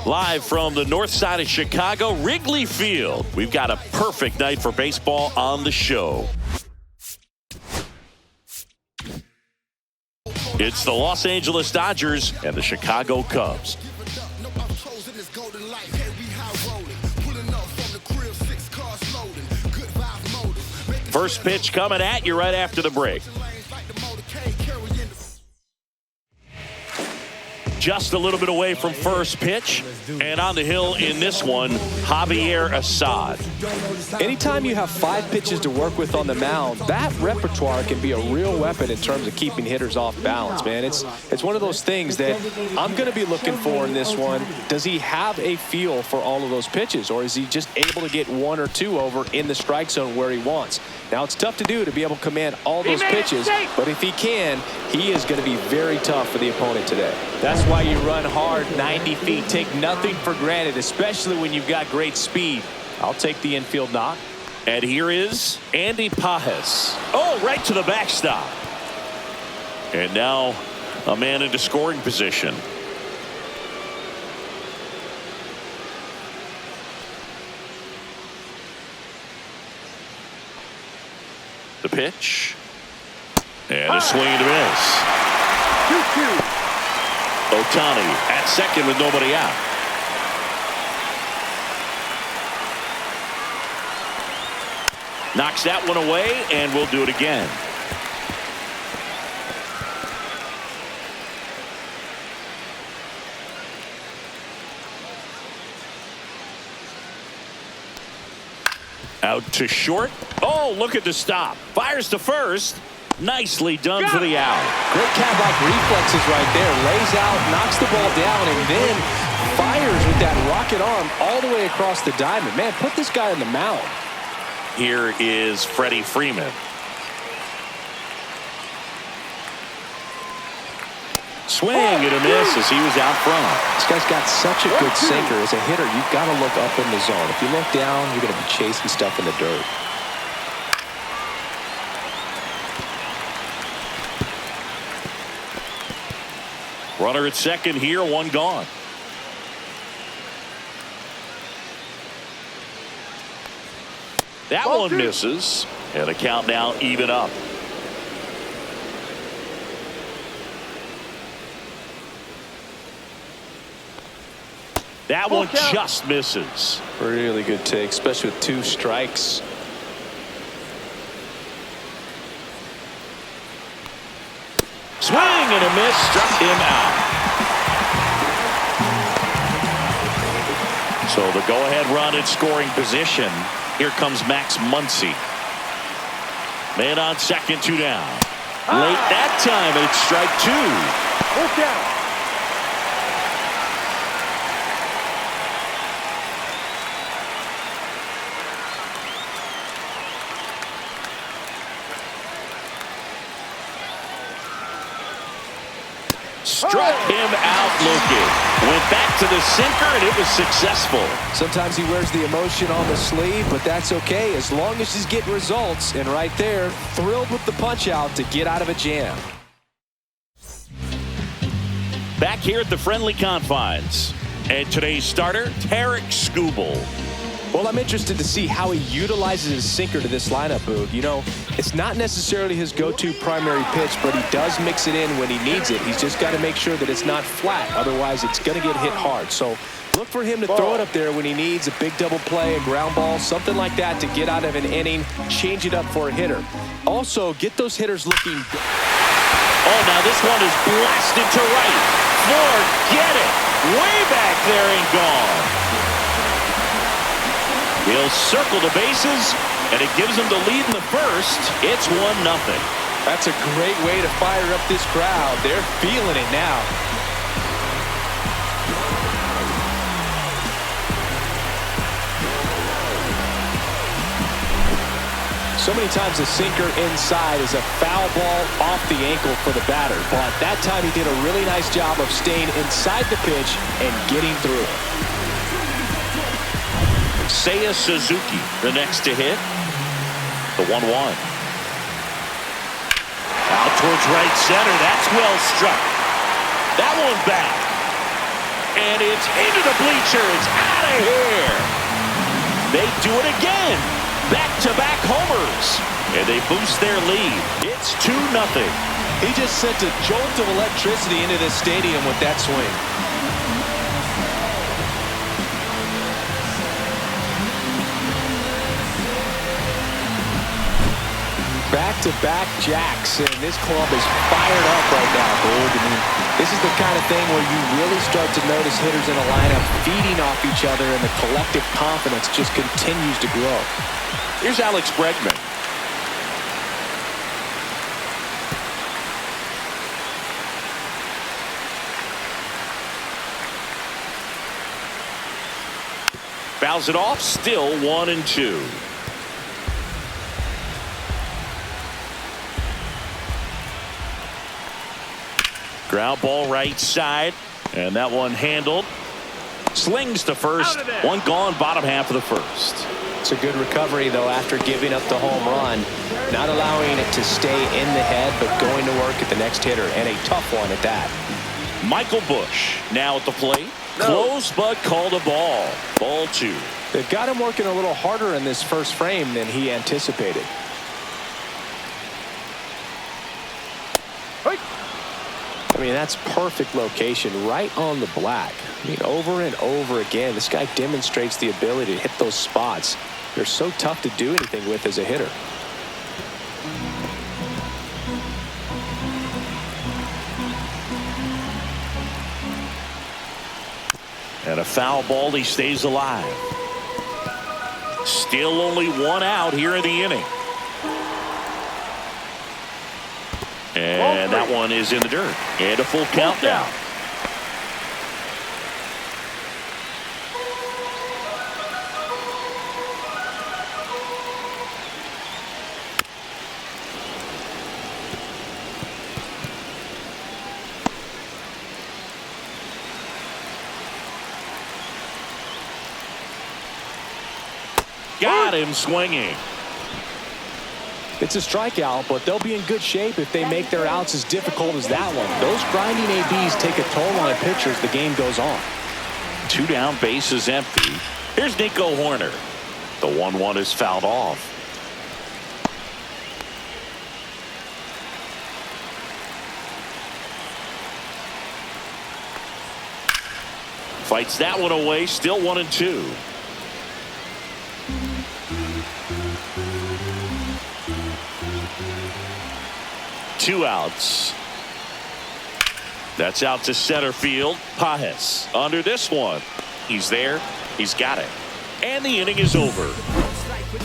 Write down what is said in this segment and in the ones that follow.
Live from the north side of Chicago, Wrigley Field. We've got a perfect night for baseball on the show. It's the Los Angeles Dodgers and the Chicago Cubs. First pitch coming at you right after the break. Just a little bit away from first pitch, and on the hill in this one, Javier Assad. Anytime you have 5 pitches to work with on the mound, that repertoire can be a real weapon in terms of keeping hitters off balance, man. It's one of those things that I'm going to be looking for in this one. Does he have a feel for all of those pitches, or is he just able to get 1 or 2 over in the strike zone where he wants? Now, it's tough to do to be able to command all those pitches, but if he can, he is going to be very tough for the opponent today. That's why you run hard 90 feet. Take nothing for granted, especially when you've got great speed. I'll take the infield knock. And here is Andy Pajes. Oh, right to the backstop. And now a man into scoring position. The pitch. And a swing and a miss. 2-2. Ohtani at second with nobody out. Knocks that one away, and we'll do it again. Out to short. Oh, look at the stop. Fires to first. Nicely done for the out. Great cat-like reflexes right there. Lays out, knocks the ball down, and then fires with that rocket arm all the way across the diamond. Man, put this guy on the mound. Here is Freddie Freeman. Swing and a miss as he was out front. This guy's got such a good sinker. As a hitter, you've got to look up in the zone. If you look down, you're going to be chasing stuff in the dirt. Runner at second here, 1 gone. That one misses, and the count now even up. That one just misses. Really good take, especially with 2 strikes. Swing and a miss, struck him out. So the go-ahead run in scoring position. Here comes Max Muncy. Man on second, 2 down. Late that time, and it's strike 2. Look out. Struck him out looking. Went back to the sinker, and it was successful. Sometimes he wears the emotion on the sleeve, but that's okay as long as he's getting results. And right there, thrilled with the punch out to get out of a jam. Back here at the friendly confines. And today's starter, Tarik Skubal. Well, I'm interested to see how he utilizes his sinker to this lineup, Boog. You know, it's not necessarily his go-to primary pitch, but he does mix it in when he needs it. He's just got to make sure that it's not flat. Otherwise, it's going to get hit hard. So look for him to throw it up there when he needs a big double play, a ground ball, something like that to get out of an inning, change it up for a hitter. Also, get those hitters looking. Oh, now this one is blasted to right. Forget it. Way back there and gone. He'll circle the bases, and it gives him the lead in the first. It's 1-0. That's a great way to fire up this crowd. They're feeling it now. So many times the sinker inside is a foul ball off the ankle for the batter. But that time he did a really nice job of staying inside the pitch and getting through it. Seiya Suzuki, the next to hit. The 1-1. Out towards right center. That's well struck. That one back. And it's into the bleachers. Out of here. They do it again. Back-to-back homers. And they boost their lead. It's 2-0. He just sent a jolt of electricity into this stadium with that swing. Back-to-back jacks, and this club is fired up right now, Boog. I mean, this is the kind of thing where you really start to notice hitters in a lineup feeding off each other, and the collective confidence just continues to grow. Here's Alex Bregman. Fouls it off, still 1-2. Ground ball right side, and that one handled. Slings to first. One gone, bottom half of the first. It's a good recovery, though, after giving up the home run. Not allowing it to stay in the head, but going to work at the next hitter, and a tough one at that. Michael Busch now at the plate. Close, but called a ball. Ball 2. They've got him working a little harder in this first frame than he anticipated. I mean, that's perfect location, right on the black. I mean, over and over again, this guy demonstrates the ability to hit those spots. They're so tough to do anything with as a hitter. And a foul ball, he stays alive. Still only 1 out here in the inning. And that one is in the dirt. And a full count now. Got him swinging. It's a strikeout, but they'll be in good shape if they make their outs as difficult as that one. Those grinding ABs take a toll on a pitcher as the game goes on. 2 down, bases empty. Here's Nico Horner. The 1-1 is fouled off. Fights that one away, still 1-2. Two outs. That's out to center field. Pajes under this one. He's there. He's got it. And the inning is over.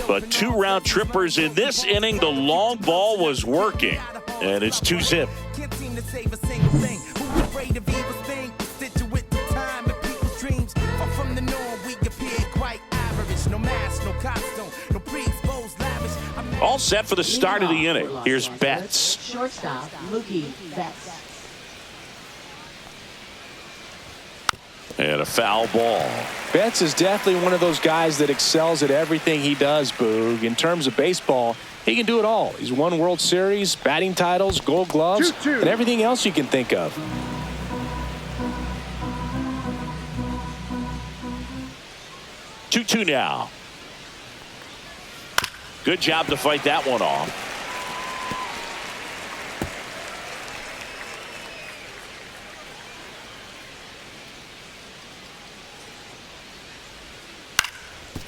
But 2 round trippers in this inning. The long ball was working. And it's 2-zip. All set for the start of the inning. Here's Betts. Shortstop, Mookie Betts. And a foul ball. Betts is definitely one of those guys that excels at everything he does, Boog. In terms of baseball, he can do it all. He's won World Series, batting titles, Gold Gloves, and everything else you can think of. Two now. Good job to fight that one off.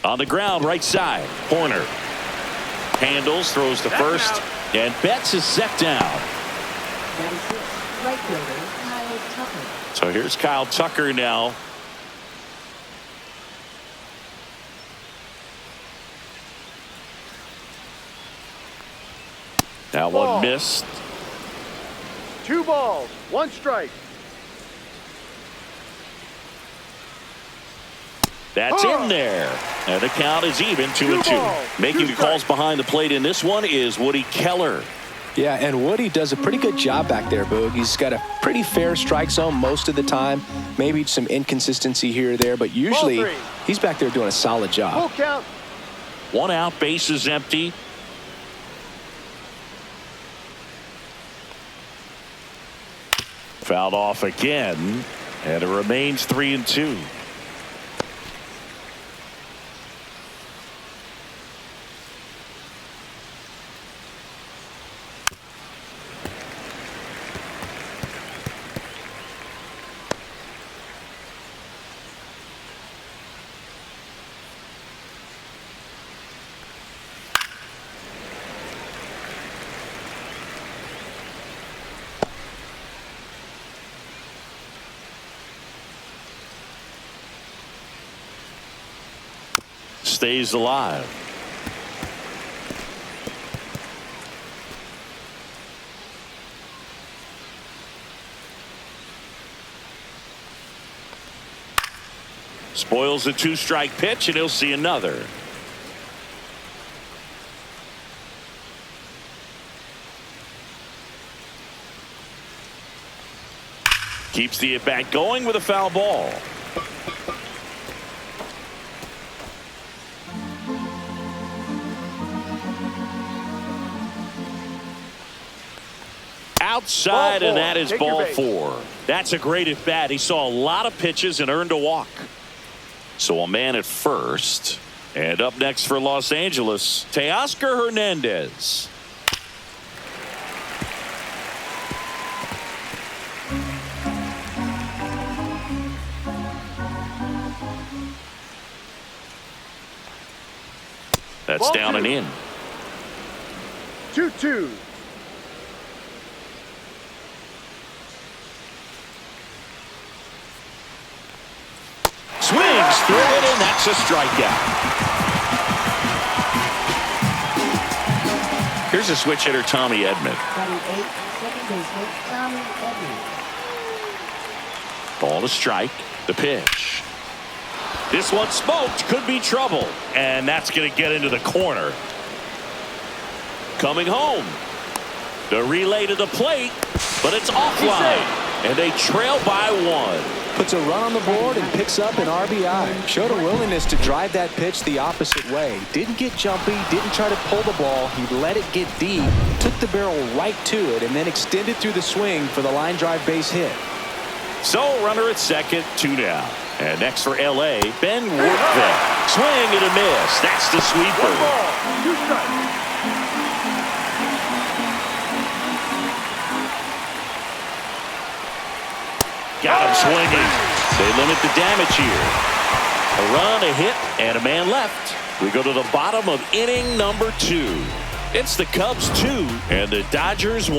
On the ground, right side. Horner handles, throws to first, and Betts is set down. That is it. Right fielder, Kyle Tucker. So here's Kyle Tucker now. That one missed. 2 balls, 1 strike. That's in there. And the count is even, 2-2. Making the calls behind the plate in this one is Woody Keller. Yeah, and Woody does a pretty good job back there, Boog. He's got a pretty fair strike zone most of the time. Maybe some inconsistency here or there, but usually he's back there doing a solid job. Full count. 1 out, bases empty. Fouled off again. And it remains 3-2. Stays alive. Spoils the 2-strike pitch, and he'll see another. Keeps the at-bat going with a foul ball. Outside, and that is ball 4. That's a great at bat. He saw a lot of pitches and earned a walk. So a man at first. And up next for Los Angeles, Teoscar Hernandez. That's ball down 2. and in. 2-2. Swings through it, and that's a strikeout. Here's a switch hitter, Tommy Edman. Batting 8, second baseman Tommy Edman. Ball to strike. The pitch. This one smoked. Could be trouble. And that's going to get into the corner. Coming home. The relay to the plate, but it's offline. And they trail by 1. Puts a run on the board and picks up an RBI. Showed a willingness to drive that pitch the opposite way. Didn't get jumpy, didn't try to pull the ball. He let it get deep, took the barrel right to it, and then extended through the swing for the line drive base hit. So runner at second, 2 down. And next for L.A., Ben Woodville. Swing and a miss. That's the sweeper. 1 ball, 2 strikes. Got him swinging. They limit the damage here. A run, a hit, and a man left. We go to the bottom of inning number 2. It's the Cubs 2 and the Dodgers 1.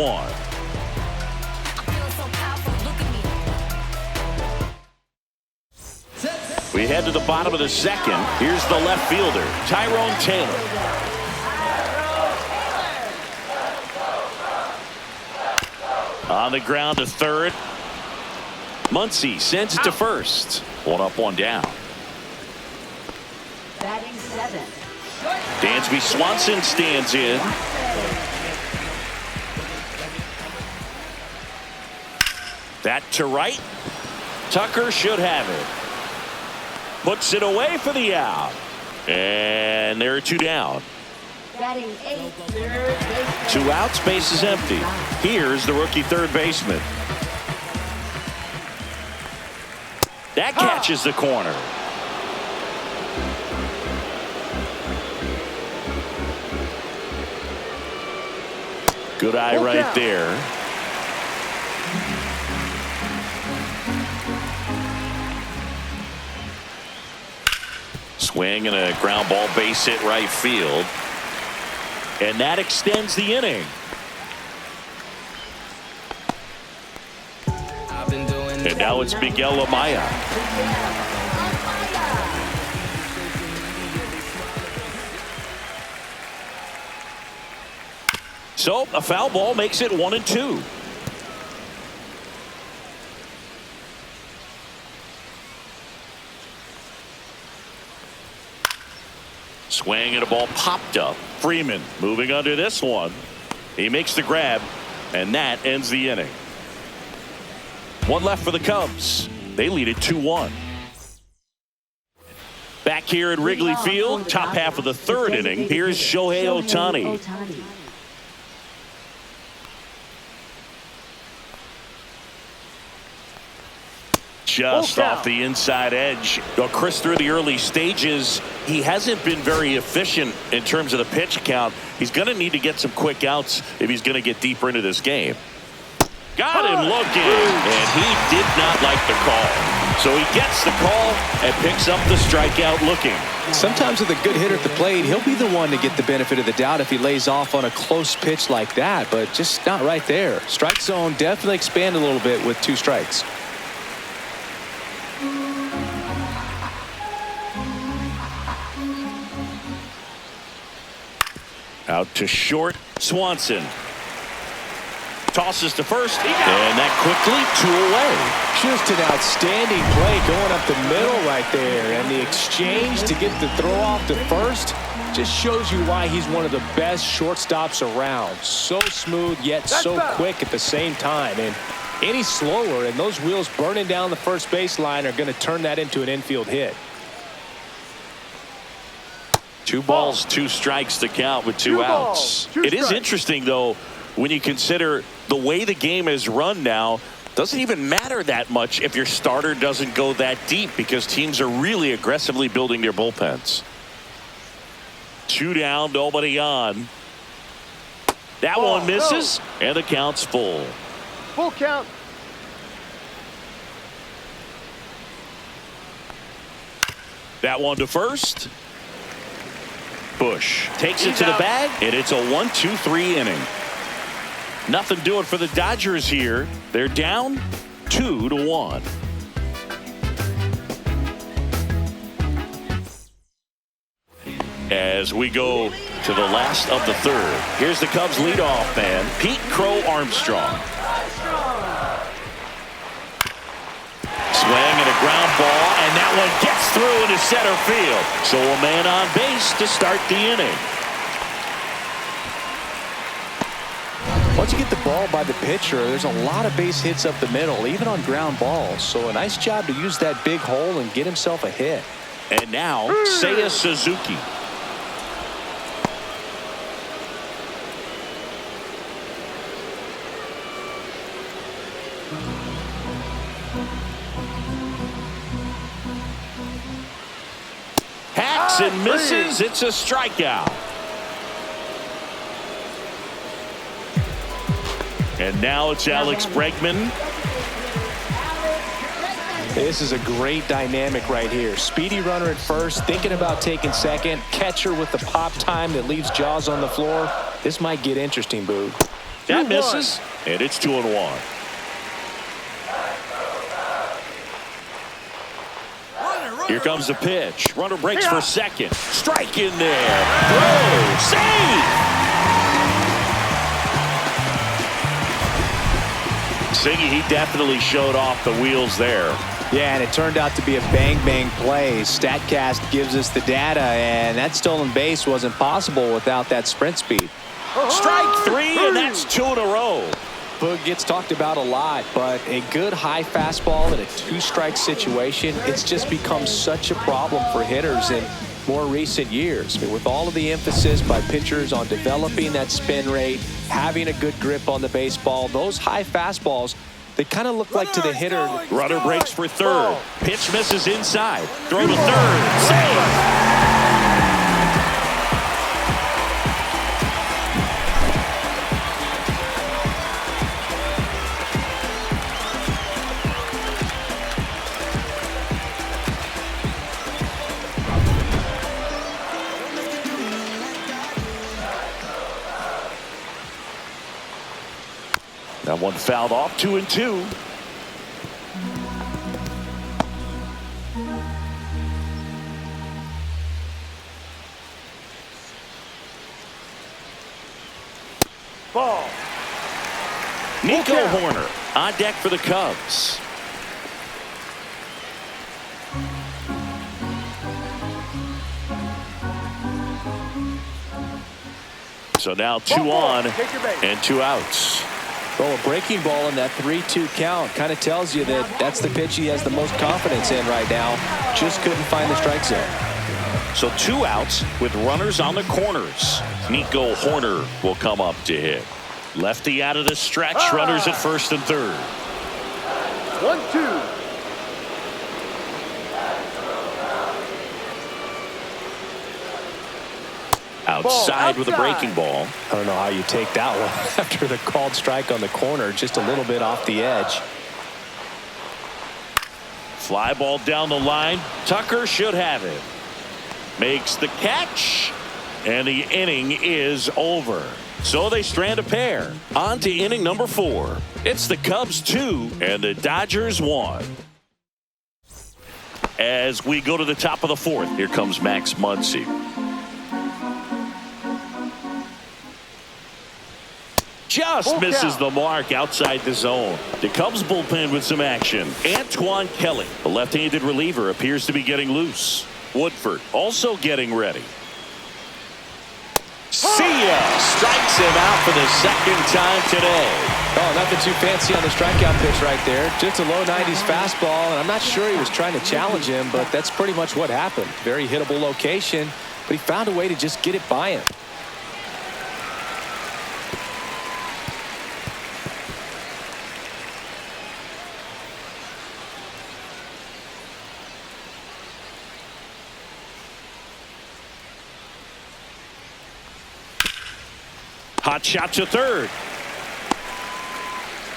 We head to the bottom of the second. Here's the left fielder, Tyrone Taylor. On the ground to third. Muncy sends it to first. 1 up, 1 down. Batting 7. Dansby Swanson stands in. That to right. Tucker should have it. Puts it away for the out. And there are 2 down. Batting 8, third baseman. 2 outs, base is empty. Here's the rookie third baseman. That catches the corner. Good eye right there. Swing and a ground ball base hit right field. And that extends the inning. And now it's Miguel Amaya. So a foul ball makes it 1-2. Swing and a ball popped up. Freeman moving under this one. He makes the grab, and that ends the inning. 1 left for the Cubs. They lead it 2-1. Back here at Wrigley Field, top half of the third inning. Here's Shohei Ohtani. just off the inside edge. Well, Chris, through the early stages, he hasn't been very efficient in terms of the pitch count. He's going to need to get some quick outs if he's going to get deeper into this game. Got him looking, and he did not like the call. So he gets the call and picks up the strikeout looking. Sometimes with a good hitter at the plate, he'll be the one to get the benefit of the doubt if he lays off on a close pitch like that, but just not right there. Strike zone definitely expand a little bit with 2 strikes. Out to short, Swanson. Tosses to first, and that quickly 2 away. Just an outstanding play going up the middle right there, and the exchange to get the throw off to first just shows you why he's one of the best shortstops around. So smooth yet so quick at the same time, and any slower and those wheels burning down the first baseline are going to turn that into an infield hit. 2 balls, 2 strikes to count with 2 outs. It is interesting though, when you consider the way the game is run now, doesn't even matter that much if your starter doesn't go that deep because teams are really aggressively building their bullpens. 2 down, nobody on. That one misses, and the count's full. Full count. That one to first. Bush takes it to the bag, and it's a 1-2-3 inning. Nothing doing for the Dodgers here. They're down 2-1. As we go to the last of the 3rd, here's the Cubs leadoff man, Pete Crow Armstrong. Swing and a ground ball, and that one gets through into center field. So a man on base to start the inning. Once you get the ball by the pitcher, there's a lot of base hits up the middle, even on ground balls. So a nice job to use that big hole and get himself a hit. And now, Seiya Suzuki. Hacks and misses. It's a strikeout. And now it's Alex Bregman. This is a great dynamic right here. Speedy runner at first, thinking about taking second. Catcher with the pop time that leaves Jaws on the floor. This might get interesting, Boog. That misses, and it's 2-1. Here comes the pitch. Runner breaks for second. Strike in there. Throw. Save. Siggy, he definitely showed off the wheels there. Yeah, and it turned out to be a bang-bang play. StatCast gives us the data, and that stolen base wasn't possible without that sprint speed. Strike 3, and that's 2 in a row. Boog gets talked about a lot, but a good high fastball in a 2-strike situation, it's just become such a problem for hitters in more recent years. I mean, with all of the emphasis by pitchers on developing that spin rate, having a good grip on the baseball, those high fastballs, they kind of look like to the hitter. Runner breaks for third. Pitch misses inside. Throw to third. Save. That one fouled off, 2-2. Ball. Nico Horner on deck for the Cubs. So now 2 on and 2 outs. Well, a breaking ball in that 3-2 count kind of tells you that that's the pitch he has the most confidence in right now. Just couldn't find the strike zone. So 2 outs with runners on the corners. Nico Horner will come up to hit. Lefty out of the stretch. Runners at first and third. 1-2. Outside with a breaking ball. I don't know how you take that one after the called strike on the corner, just a little bit off the edge. Fly ball down the line. Tucker should have it. Makes the catch. And the inning is over. So they strand a pair. On to inning number 4. It's the Cubs 2 and the Dodgers 1. As we go to the top of the 4th, here comes Max Muncy. Just misses the mark outside the zone. The Cubs bullpen with some action. Antoine Kelly, the left-handed reliever, appears to be getting loose. Woodford also getting ready. See ya! Strikes him out for the second time today. Oh, nothing too fancy on the strikeout pitch right there. Just a low 90s fastball, and I'm not sure he was trying to challenge him, but that's pretty much what happened. Very hittable location, but he found a way to just get it by him. Hot shot to third.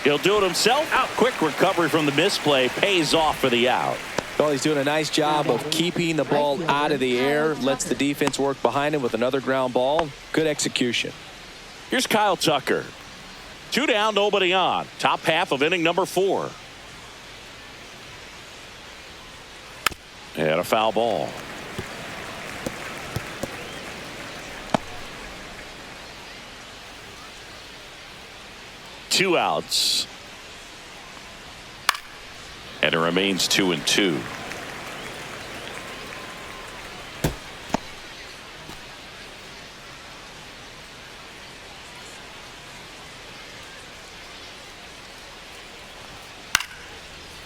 He'll do it himself. Out. Quick recovery from the misplay. Pays off for the out. Well, he's doing a nice job of keeping the ball out of the air. Lets the defense work behind him with another ground ball. Good execution. Here's Kyle Tucker. 2 down, nobody on. Top half of inning number 4. And a foul ball. Two outs. And it remains 2-2.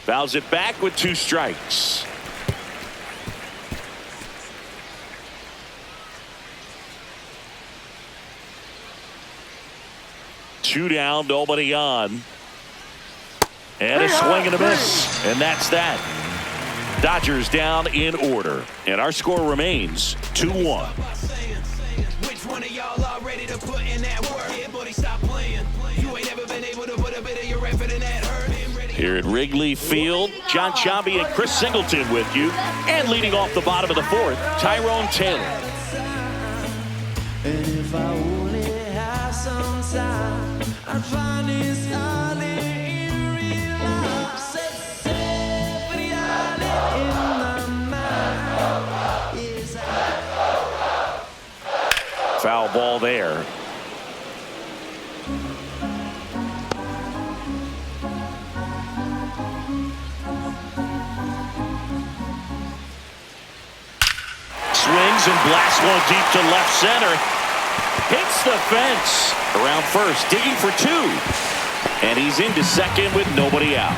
Fouls it back with 2 strikes. Two down, nobody on. And a swing and a miss. And that's that. Dodgers down in order. And our score remains 2-1. Which one of y'all are ready to put in that work? Yeah, buddy, stop playing. You ain't ever been able to put a bit of your effort in that hurt. Here at Wrigley Field, John Chambi and Chris Singleton with you. And leading off the bottom of the 4th, Tyrone Taylor. And if I only have some time, I'd find this honey in real life. Safety in my mind. Foul ball there. Swings and blasts one deep to left center. Hits the fence. Around first, digging for 2. And he's into second with nobody out.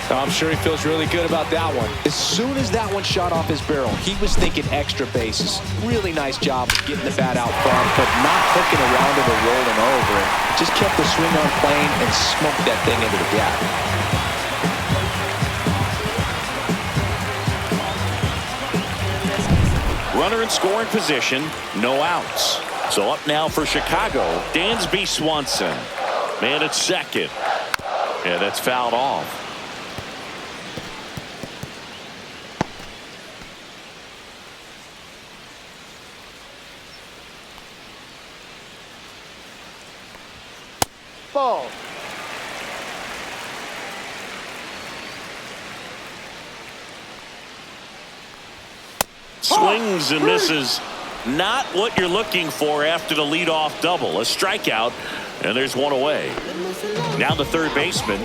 I'm sure he feels really good about that one. As soon as that one shot off his barrel, he was thinking extra bases. Really nice job of getting the bat out front, but not hooking around it or rolling over it. Just kept the swing on plane and smoked that thing into the gap. Runner in scoring position, no outs. So up now for Chicago, Dansby Swanson. Man at second. And that's fouled off. Ball. Swings and misses. Not what you're looking for after the leadoff double. A strikeout, and there's one away. Now the third baseman.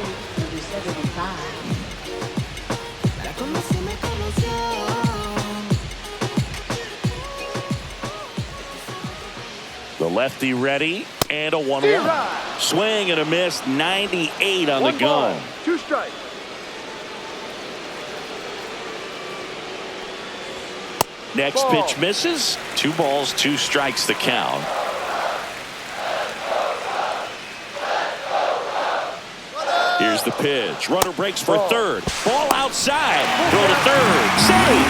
The lefty ready, and a 1-1. Swing and a miss, 98 on the gun. 2 strikes. Next pitch misses. 2 balls, 2 strikes the count. Here's the pitch. Runner breaks for third. Ball outside. Throw to third. Safe.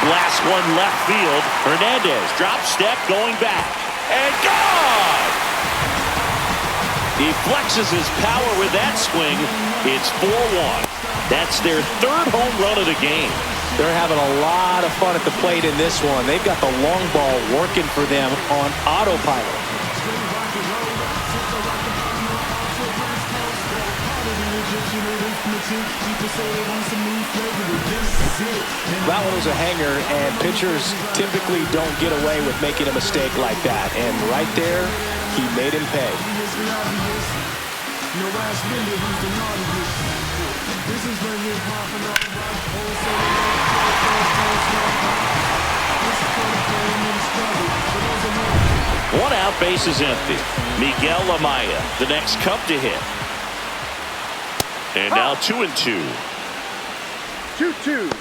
blasts one left field. Hernandez drop step going back. And gone! He flexes his power with that swing. It's 4-1. That's their third home run of the game. They're having a lot of fun at the plate in this one. They've got the long ball working for them on autopilot. That one was a hanger, and pitchers typically don't get away with making a mistake like that. And right there, he made him pay. One out, base is empty. Miguel Amaya, the next Cub to hit. And now 2-2. 2-2.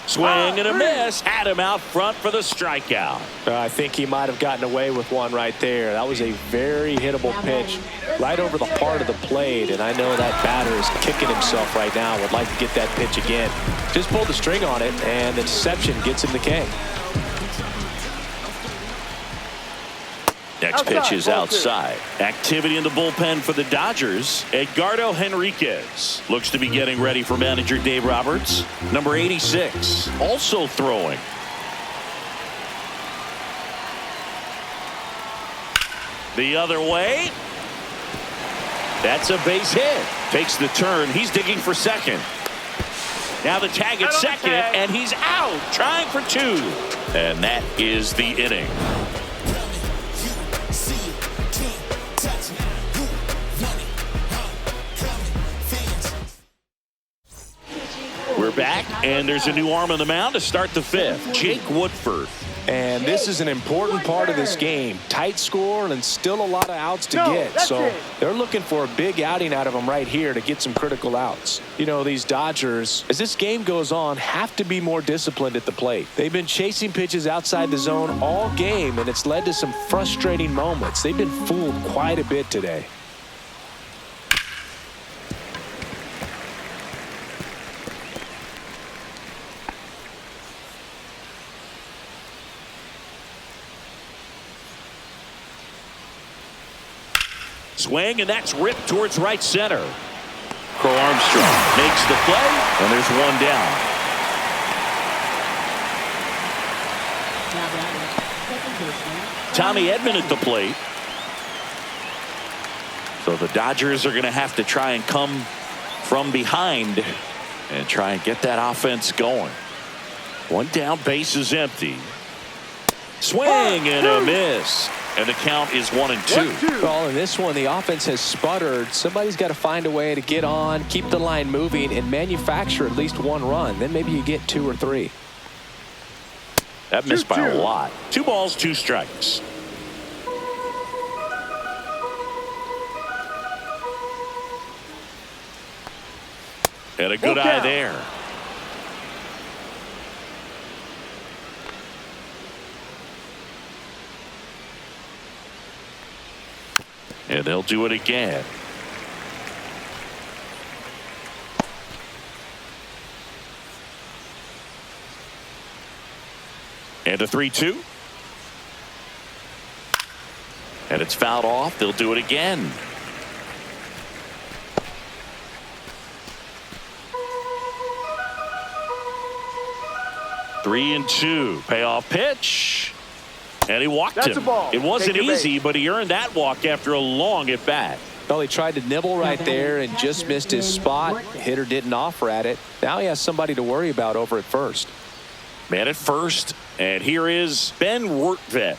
Swing and a miss. Had him out front for the strikeout. I think he might have gotten away with one right there. That was a very hittable pitch right over the heart of the plate, and I know that batter is kicking himself right now. Would like to get that pitch again. Just pulled the string on it, and the deception gets him the K. Next pitch is outside. Activity in the bullpen for the Dodgers. Edgardo Henriquez looks to be getting ready for manager Dave Roberts. Number 86 also throwing. The other way. That's a base hit. Takes the turn. He's digging for second. Now the tag at second, and he's out, trying for two. And that is the inning. We're back, and there's a new arm on the mound to start the fifth. Jake Woodford. And this is an important part of this game. Tight score and still a lot of outs to get. So they're looking for a big outing out of them right here to get some critical outs. You know, these Dodgers, as this game goes on, have to be more disciplined at the plate. They've been chasing pitches outside the zone all game, and it's led to some frustrating moments. They've been fooled quite a bit today. Swing, and that's ripped towards right center. Crow Armstrong makes the play, and there's one down. Tommy Edman at the plate. So the Dodgers are going to have to try and come from behind and try and get that offense going. One down, base is empty. Swing and a miss. And the count is 1-2. Well, in this one, the offense has sputtered. Somebody's got to find a way to get on, keep the line moving, and manufacture at least one run. Then maybe you get 2 or 3. That missed by a lot. 2 balls, 2 strikes. And a good eye there. And they'll do it again. And a 3-2. And it's fouled off. They'll do it again. Three and 2. Payoff pitch. And he walked him. It wasn't easy, but he earned that walk after a long at bat. Well, he tried to nibble right there and just missed his spot. Hitter didn't offer at it. Now he has somebody to worry about over at first. Man at first, and here is Ben Wertvet.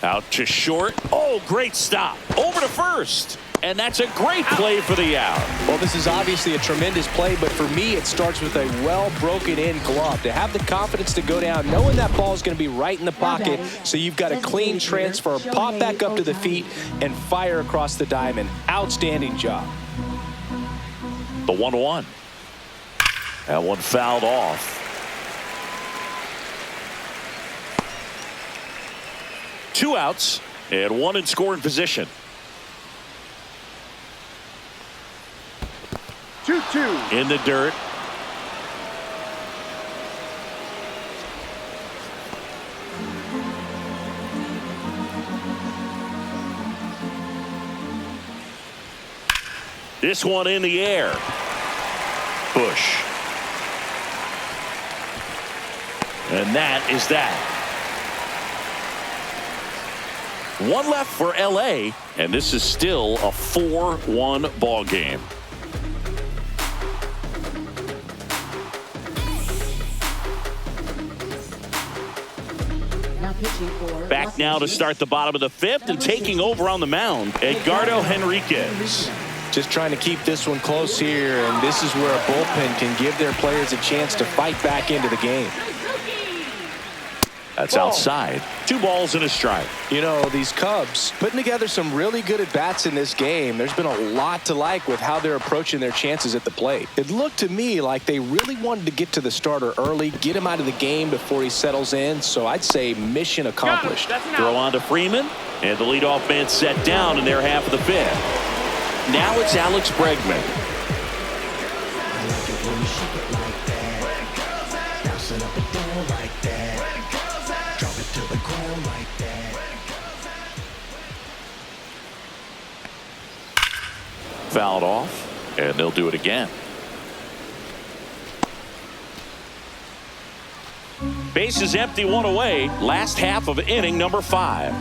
Out to short. Oh, great stop. Over to first. And that's a great play for the out. Well, this is obviously a tremendous play, but for me, it starts with a well broken in glove. To have the confidence to go down, knowing that ball is going to be right in the pocket, so you've got a clean transfer, pop back up to the feet, and fire across the diamond. Outstanding job. The 1-1. That one fouled off. Two outs and one in scoring position. 2-2. In the dirt. This one in the air. Bush. And that is that. One left for LA, and this is still a 4-1 ball game. Now pitching for Back now to start the bottom of the fifth, and taking over on the mound, Edgardo Henriquez. Just trying to keep this one close here, and this is where a bullpen can give their players a chance to fight back into the game. That's outside. 2 balls and a strike. You know, these Cubs putting together some really good at-bats in this game. There's been a lot to like with how they're approaching their chances at the plate. It looked to me like they really wanted to get to the starter early, get him out of the game before he settles in. So I'd say mission accomplished. Throw on to Freeman, and the leadoff man set down in their half of the fifth. Now it's Alex Bregman. Fouled off, and they'll do it again. Base is empty, 1 away. Last half of inning number 5.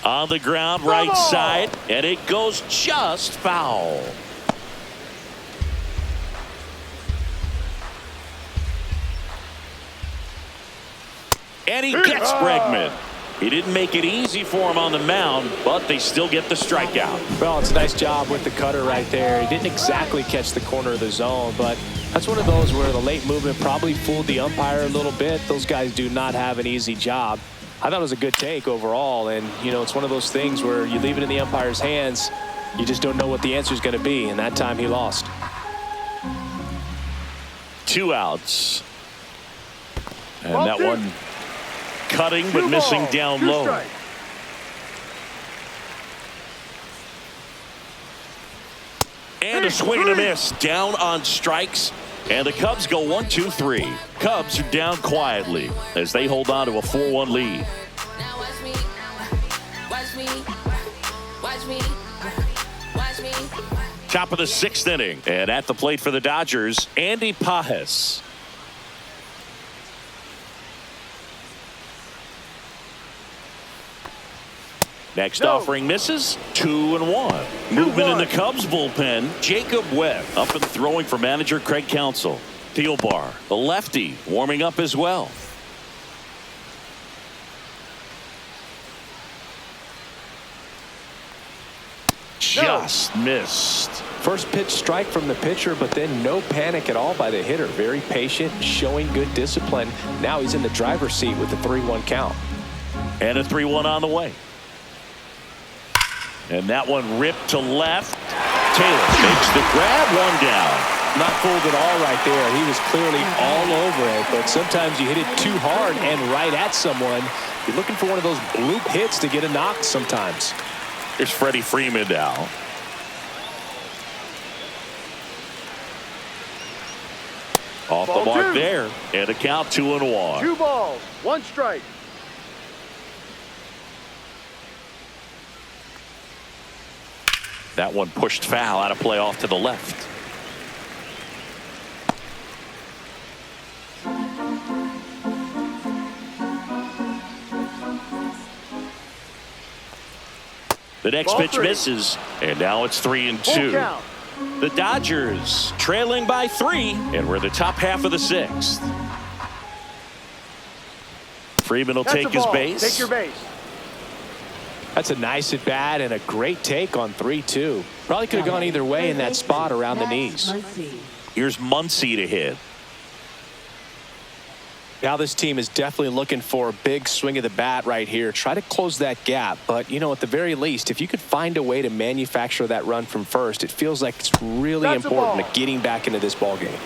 On the ground, right side, and it goes just foul. And he gets Bregman. He didn't make it easy for him on the mound, but they still get the strikeout. Well, it's a nice job with the cutter right there. He didn't exactly catch the corner of the zone, but that's one of those where the late movement probably fooled the umpire a little bit. Those guys do not have an easy job. I thought it was a good take overall, and, you know, it's one of those things where you leave it in the umpire's hands. You just don't know what the answer is going to be, and that time he lost. 2 outs. And Ball that 2. one cutting but 2 missing balls, down 2 low. strikes. And a swing and a miss down on strikes. And the Cubs go 1-2-3. Cubs are down quietly as they hold on to a 4-1 lead. Now watch me, watch me, watch me, watch me. Top of the 6th inning. And at the plate for the Dodgers, Andy Pages. Next offering misses. 2-1. Movement in the Cubs bullpen. Jacob Webb up and throwing for manager Craig Counsell. Thielbar, the lefty, warming up as well. Just missed. First pitch strike from the pitcher, but then no panic at all by the hitter. Very patient, showing good discipline. Now he's in the driver's seat with the 3-1 count. And a 3-1 on the way. And that one ripped to left. Taylor makes the grab, 1 down. Not fooled at all right there. He was clearly all over it, but sometimes you hit it too hard and right at someone. You're looking for one of those bloop hits to get a knock sometimes. Here's Freddie Freeman now. Off the mark there. And a count 2-1. 2 balls, 1 strike. That one pushed foul out of play off to the left. The next Ball pitch 3. misses, and now it's 3-2. Count. The Dodgers trailing by 3, and we're the top half of the 6th. Freeman will That's take a his ball. base. Take your base. That's a nice at bat and a great take on 3-2. Probably could have gone either way in that spot around the knees. Here's Muncy to hit. Now this team is definitely looking for a big swing of the bat right here. Try to close that gap. But, you know, at the very least, if you could find a way to manufacture that run from first, it feels like it's really important to getting back into this ball game.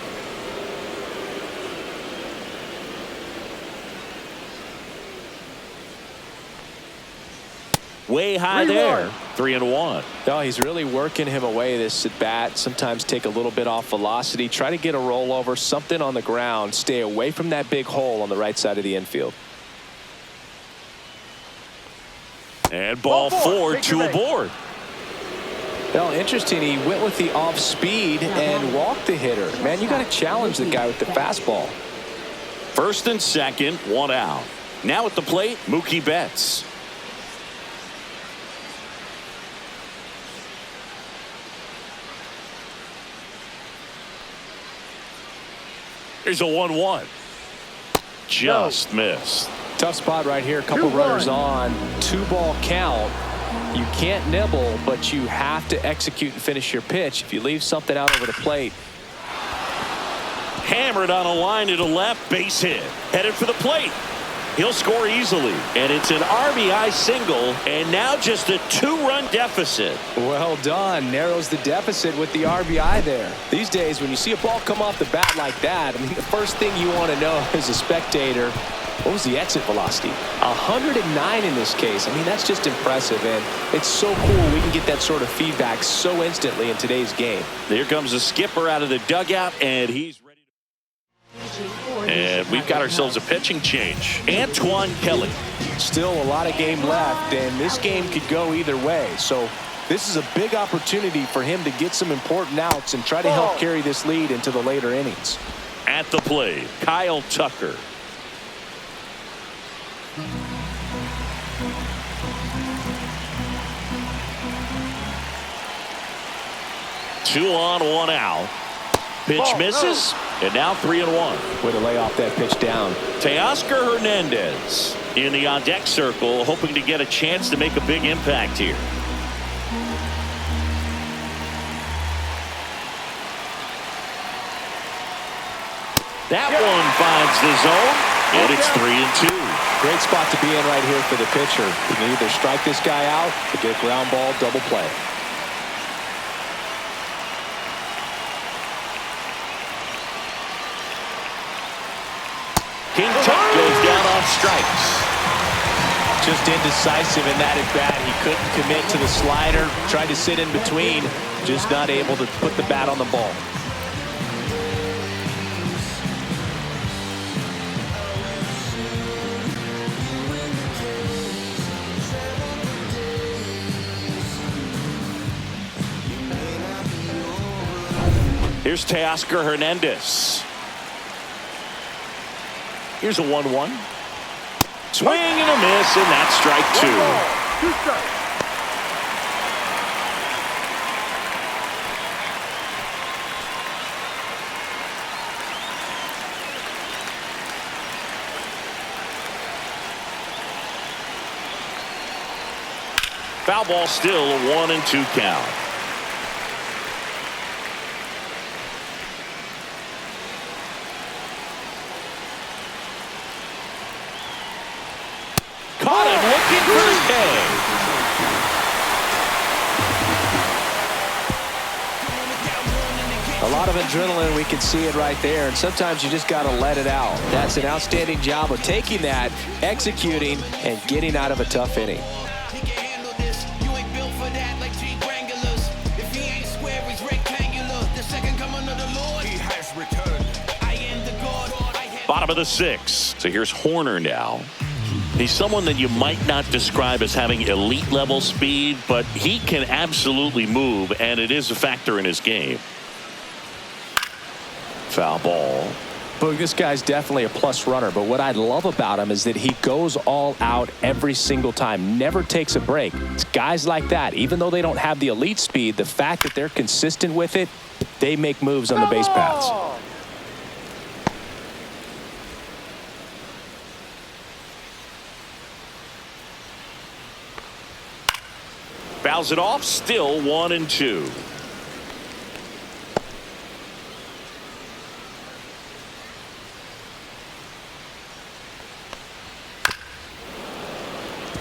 Way high there. 3-1. No, he's really working him away this at bat. Sometimes take a little bit off velocity. Try to get a rollover, something on the ground. Stay away from that big hole on the right side of the infield. And ball four, 2 aboard. Well, interesting. He went with the off speed and walked the hitter. Man, you got to challenge the guy with the fastball. First and second, 1 out. Now at the plate, Mookie Betts. Here's a 1-1. Just missed. Tough spot right here. A couple runners on. 2-ball count. You can't nibble, but you have to execute and finish your pitch. If you leave something out over the plate. Hammered on a line to the left. Base hit. Headed for the plate. He'll score easily. And it's an RBI single. And now just a 2-run deficit. Well done. Narrows the deficit with the RBI there. These days, when you see a ball come off the bat like that, I mean, the first thing you want to know as a spectator, what was the exit velocity? 109 in this case. I mean, that's just impressive. And it's so cool we can get that sort of feedback so instantly in today's game. Here comes the skipper out of the dugout, and he's ready. And we've got ourselves a pitching change. Antoine Kelly. Still a lot of game left, and this game could go either way. So this is a big opportunity for him to get some important outs and try to help carry this lead into the later innings. At the plate, Kyle Tucker. Two on, 1 out. Pitch misses, and now 3-1. Way to lay off that pitch down. Teoscar Hernandez in the on-deck circle, hoping to get a chance to make a big impact here. That one finds the zone, and it's 3-2. Great spot to be in right here for the pitcher. You can either strike this guy out or get a ground ball double play. King Tut goes down on strikes. Just indecisive in that at bat. He couldn't commit to the slider. Tried to sit in between. Just not able to put the bat on the ball. Here's Teoscar Hernandez. Here's a 1-1. Swing and a miss, and that's strike 2. 2 strikes. Foul ball, still a 1-2 count. Caught him looking for the K. A lot of adrenaline, we can see it right there, and sometimes you just got to let it out. That's an outstanding job of taking that, executing, and getting out of a tough inning. Bottom of the 6th. So here's Horner now. He's someone that you might not describe as having elite level speed, but he can absolutely move, and it is a factor in his game. Foul ball. Boog, this guy's definitely a plus runner, but what I love about him is that he goes all out every single time, never takes a break. It's guys like that, even though they don't have the elite speed, the fact that they're consistent with it, they make moves on the base paths. Fouls it off, still 1-2.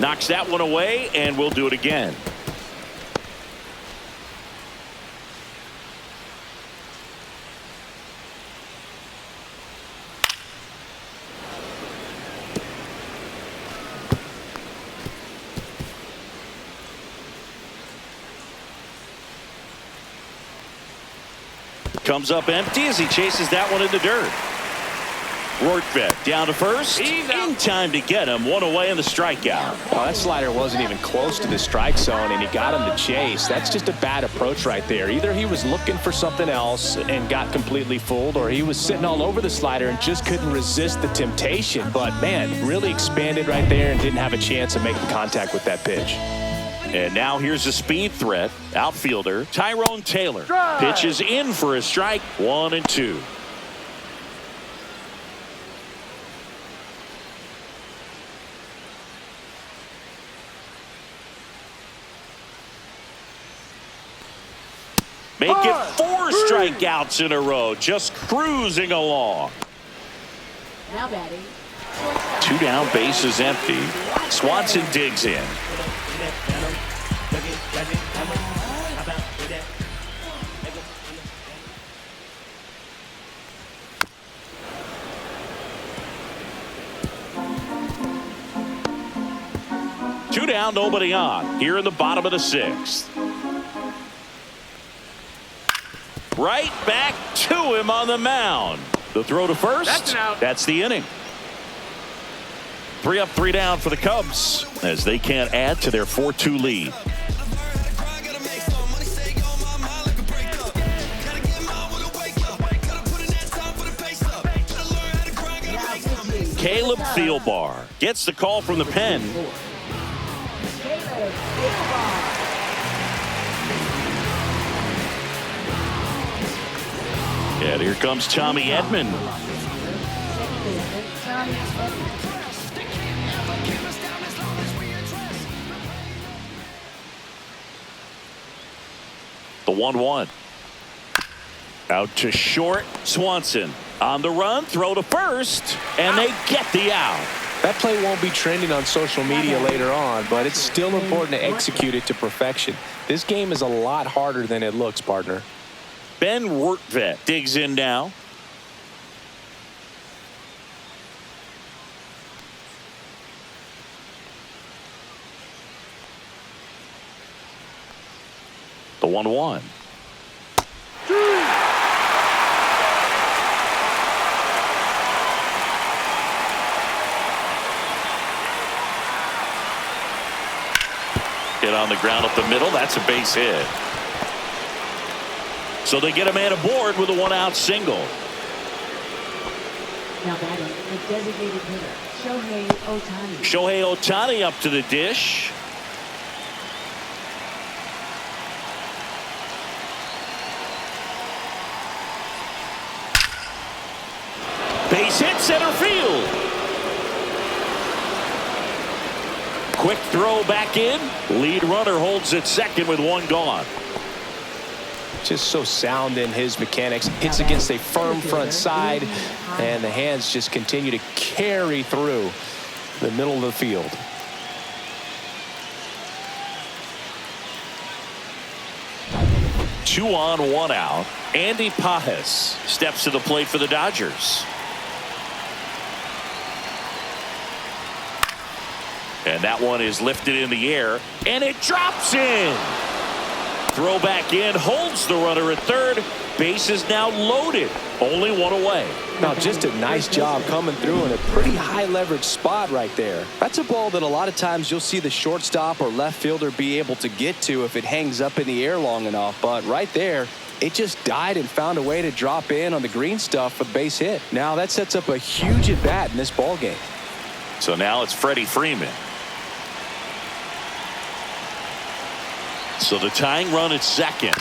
Knocks that one away, and we'll do it again. Comes up empty as he chases that one in the dirt. Rortvedt down to first. In time to get him. One away in the strikeout. Oh, that slider wasn't even close to the strike zone, and he got him to chase. That's just a bad approach right there. Either he was looking for something else and got completely fooled, or he was sitting all over the slider and just couldn't resist the temptation. But, man, really expanded right there and didn't have a chance of making contact with that pitch. And now here's a speed threat. Outfielder Tyrone Taylor pitches in for a strike. 1-2. Make it 4 strikeouts in a row. Just cruising along. Now batting. 2 down, bases empty. Swanson digs in. Two down, nobody on. Here in the bottom of the 6th. Right back to him on the mound. The throw to first. That's an out. That's the inning. 3 up, 3 down for the Cubs as they can't add to their 4-2 lead. Caleb Thielbar gets the call from the pen. And here comes Tommy Edman. The 1-1. Out to short. Swanson on the run. Throw to first. And they get the out. That play won't be trending on social media later on, but it's still important to execute it to perfection. This game is a lot harder than it looks, partner. Ben Rortvedt digs in now. The 1-1. Hit on the ground up the middle. That's a base hit. So they get a man aboard with a 1-out single. Now batting, the designated hitter, Shohei Ohtani. Shohei Ohtani up to the dish. Base hit center field. Quick throw back in. Lead runner holds at second with 1 gone. Just so sound in his mechanics. Hits against a firm front side, and the hands just continue to carry through the middle of the field. Two on, 1 out. Andy Pajes steps to the plate for the Dodgers. And that one is lifted in the air, and it drops in. Throw back in, holds the runner at third. Base is now loaded. Only 1 away. Now, just a nice job coming through in a pretty high leverage spot right there. That's a ball that a lot of times you'll see the shortstop or left fielder be able to get to if it hangs up in the air long enough. But right there, it just died and found a way to drop in on the green stuff for the base hit. Now that sets up a huge at bat in this ball game. So now it's Freddie Freeman. So the tying run at second.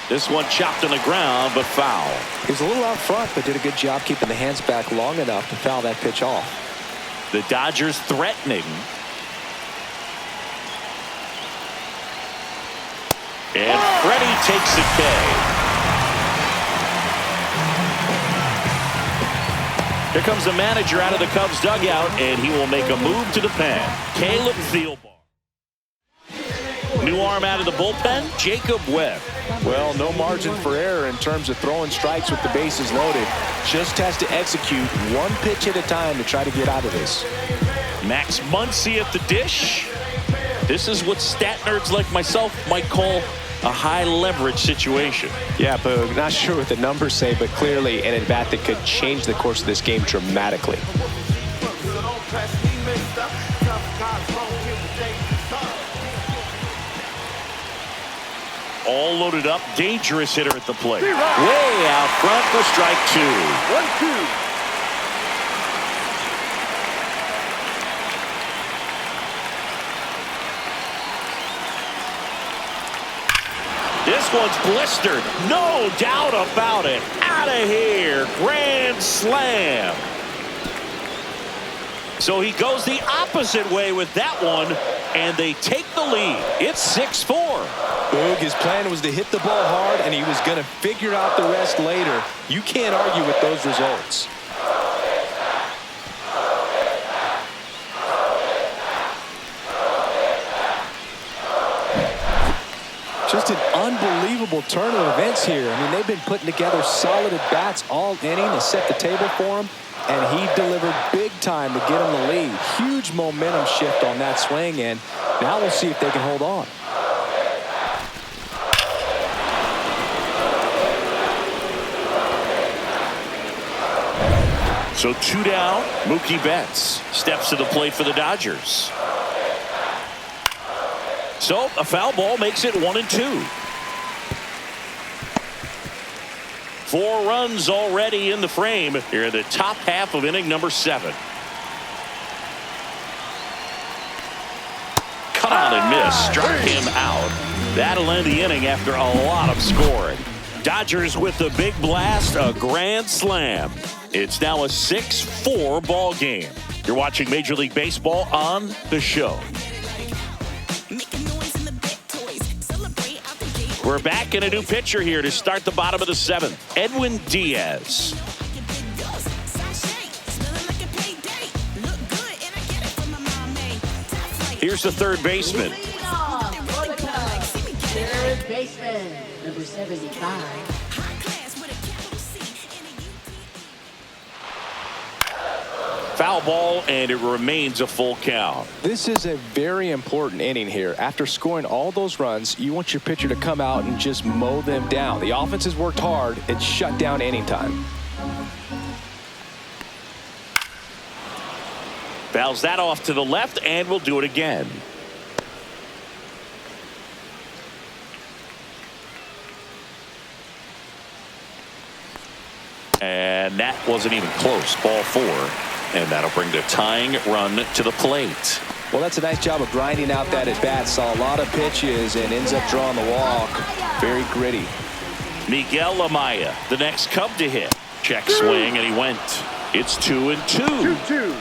This one chopped on the ground, but foul. He was a little out front, but did a good job keeping the hands back long enough to foul that pitch off. The Dodgers threatening. And Freddie takes the K. Here comes the manager out of the Cubs dugout, and he will make a move to the pen. Caleb Thielbar. New arm out of the bullpen, Jacob Webb. Well, no margin for error in terms of throwing strikes with the bases loaded. Just has to execute one pitch at a time to try to get out of this. Max Muncy at the dish. This is what stat nerds like myself might call a high leverage situation. Yeah, Boog, not sure what the numbers say, but clearly an at-bat that could change the course of this game dramatically. All loaded up, dangerous hitter at the plate. Way out front for strike 2. 1-2. This one's blistered. No doubt about it. Out of here. Grand slam. So he goes the opposite way with that one, and they take the lead. It's 6-4. Boog, his plan was to hit the ball hard, and he was going to figure out the rest later. You can't argue with those results. Just an unbelievable turn of events here. I mean, they've been putting together solid at-bats all inning to set the table for him, and he delivered big time to get him the lead. Huge momentum shift on that swing, and now we'll see if they can hold on. So 2 down, Mookie Betts steps to the plate for the Dodgers. So a foul ball makes it 1-2. 4 runs already in the frame here in the top half of inning number 7. Cut on and miss, struck him out. That'll end the inning after a lot of scoring. Dodgers with the big blast, a grand slam. It's now a 6-4 ball game. You're watching Major League Baseball on The Show. We're back in a new pitcher here to start the bottom of the 7th. Edwin Diaz. Here's the third baseman. Third baseman, number 75. Foul ball, and it remains a full count. This is a very important inning here. After scoring all those runs, you want your pitcher to come out and just mow them down. The offense has worked hard. It's shut down inning time. Fouls that off to the left, and we'll do it again. And that wasn't even close. Ball 4. And that'll bring the tying run to the plate. Well, that's a nice job of grinding out that at-bat. Saw a lot of pitches and ends up drawing the walk. Very gritty. Miguel Amaya, the next Cub to hit. Check swing, and he went. It's 2-2. 2-2.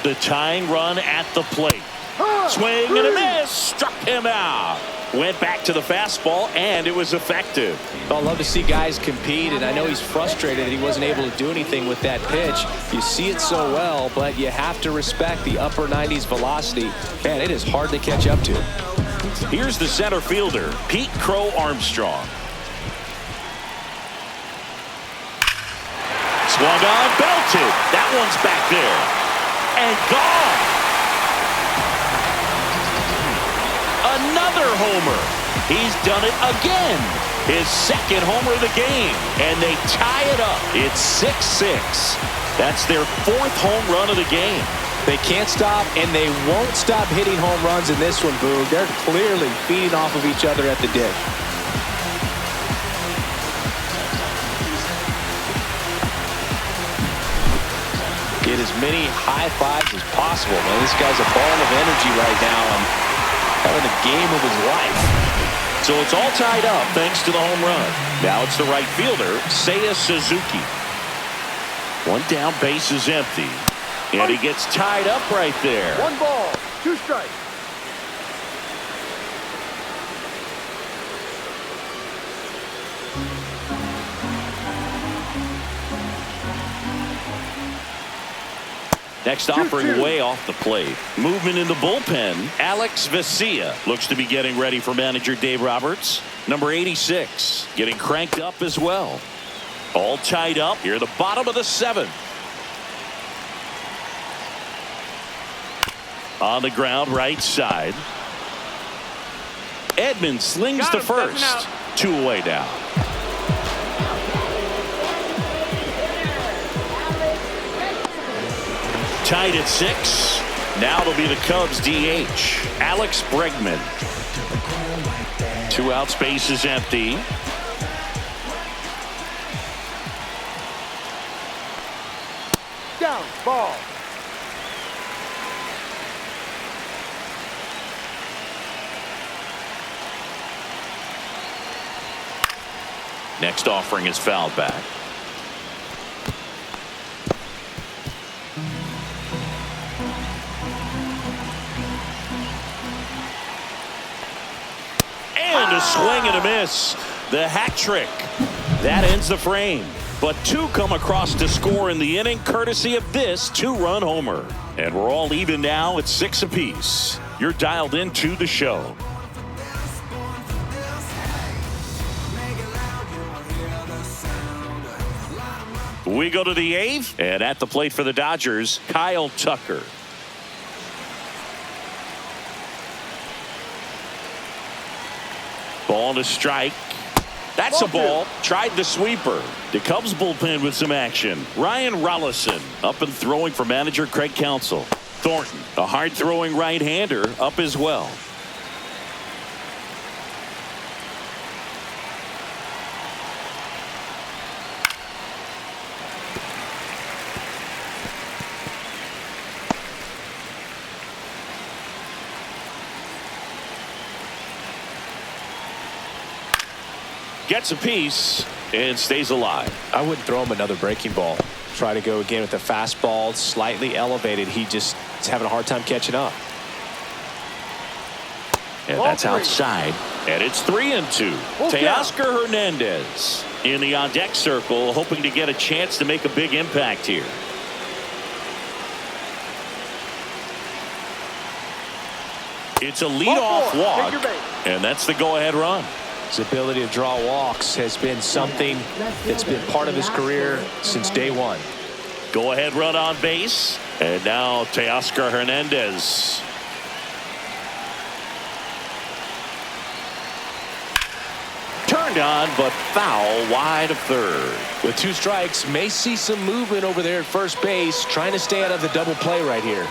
The tying run at the plate. Swing and a miss. Struck him out. Went back to the fastball, and it was effective. I love to see guys compete, and I know he's frustrated that he wasn't able to do anything with that pitch. You see it so well, but you have to respect the upper 90s velocity. Man, it is hard to catch up to. Here's the center fielder, Pete Crow Armstrong. Swung on, belted. That one's back there. And gone. Another homer. He's done it again. His second homer of the game. And they tie it up. It's 6-6. That's their 4th home run of the game. They can't stop, and they won't stop hitting home runs in this one, Boog. They're clearly feeding off of each other at the dish. Get as many high fives as possible, man. This guy's a ball of energy right now and having the game of his life. So it's all tied up thanks to the home run. Now it's the right fielder, Seiya Suzuki. 1 down, base is empty. And he gets tied up right there. 1 ball, 2 strikes. Next offering way off the plate. Movement in the bullpen. Alex Vesia looks to be getting ready for manager Dave Roberts. Number 86 getting cranked up as well. All tied up here at the bottom of the 7th. On the ground, right side. Edman slings to first. 2 away now. Tied at 6. Now it'll be the Cubs DH. Alex Bregman. 2 outs, base is empty. Down, ball. Next offering is fouled back. And a swing and a miss. The hat trick. That ends the frame. But 2 come across to score in the inning courtesy of this 2-run homer. And we're all even now at 6 apiece. You're dialed into the show. We go to the 8th, and at the plate for the Dodgers, Kyle Tucker. Ball to strike. That's a ball. Tried the sweeper. The Cubs bullpen with some action. Ryan Rollison up and throwing for manager Craig Counsell. Thornton, a hard-throwing right-hander, up as well. Gets a piece and stays alive. I wouldn't throw him another breaking ball. Try to go again with the fastball, slightly elevated. He just is having a hard time catching up. And that's outside. And it's 3-2. Teoscar Hernandez in the on-deck circle, hoping to get a chance to make a big impact here. It's a leadoff walk, and that's the go-ahead run. His ability to draw walks has been something that's been part of his career since day one. Go ahead run on base. And now Teoscar Hernandez. Turned on, but foul wide of third. With 2 strikes, may see some movement over there at first base, trying to stay out of the double play right here.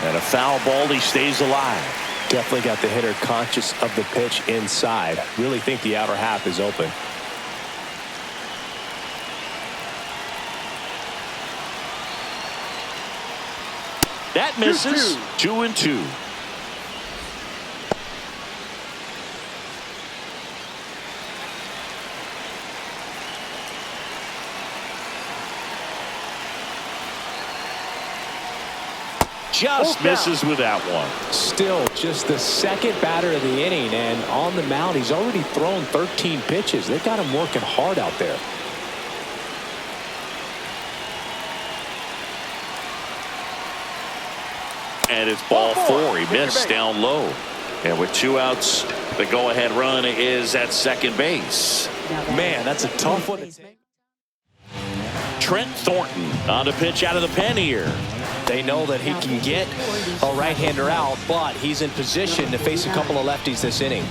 And a foul ball, he stays alive. Definitely got the hitter conscious of the pitch inside. Really think the outer half is open. That misses. 2-2. Just misses with that one. Still just the second batter of the inning, and on the mound he's already thrown 13 pitches. They've got him working hard out there. And it's ball 4. He missed down low. And with 2 outs, the go-ahead run is at second base. Man, that's a tough one. Trent Thornton on the pitch out of the pen here. They know that he can get a right-hander out, but he's in position to face a couple of lefties this inning.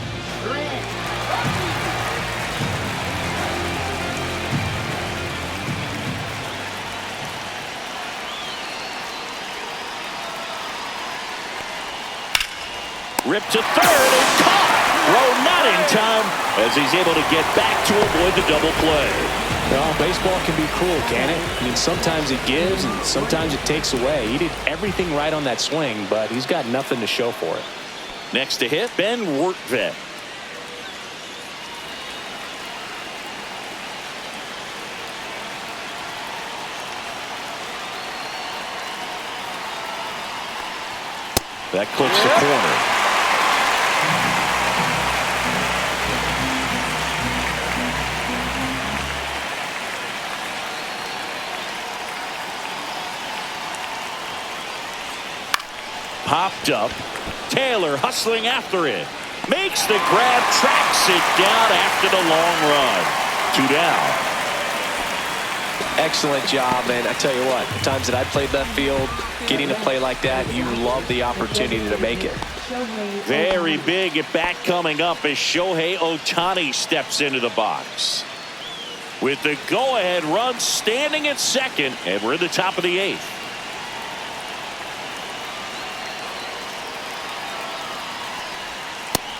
Ripped to third and caught. Throw not in time as he's able to get back to avoid the double play. Well, baseball can be cruel, can it? I mean, sometimes it gives and sometimes it takes away. He did everything right on that swing, but he's got nothing to show for it. Next to hit, Ben Wertvet. That clips the corner. chopped up. Taylor hustling after it. Makes the grab, tracks it down after the long run. 2 down. Excellent job, man. I tell you what, the times that I played left field, getting a play like that, you love the opportunity to make it. Very big at bat coming up as Shohei Ohtani steps into the box. With the go-ahead run standing at second, and we're in the top of the 8th.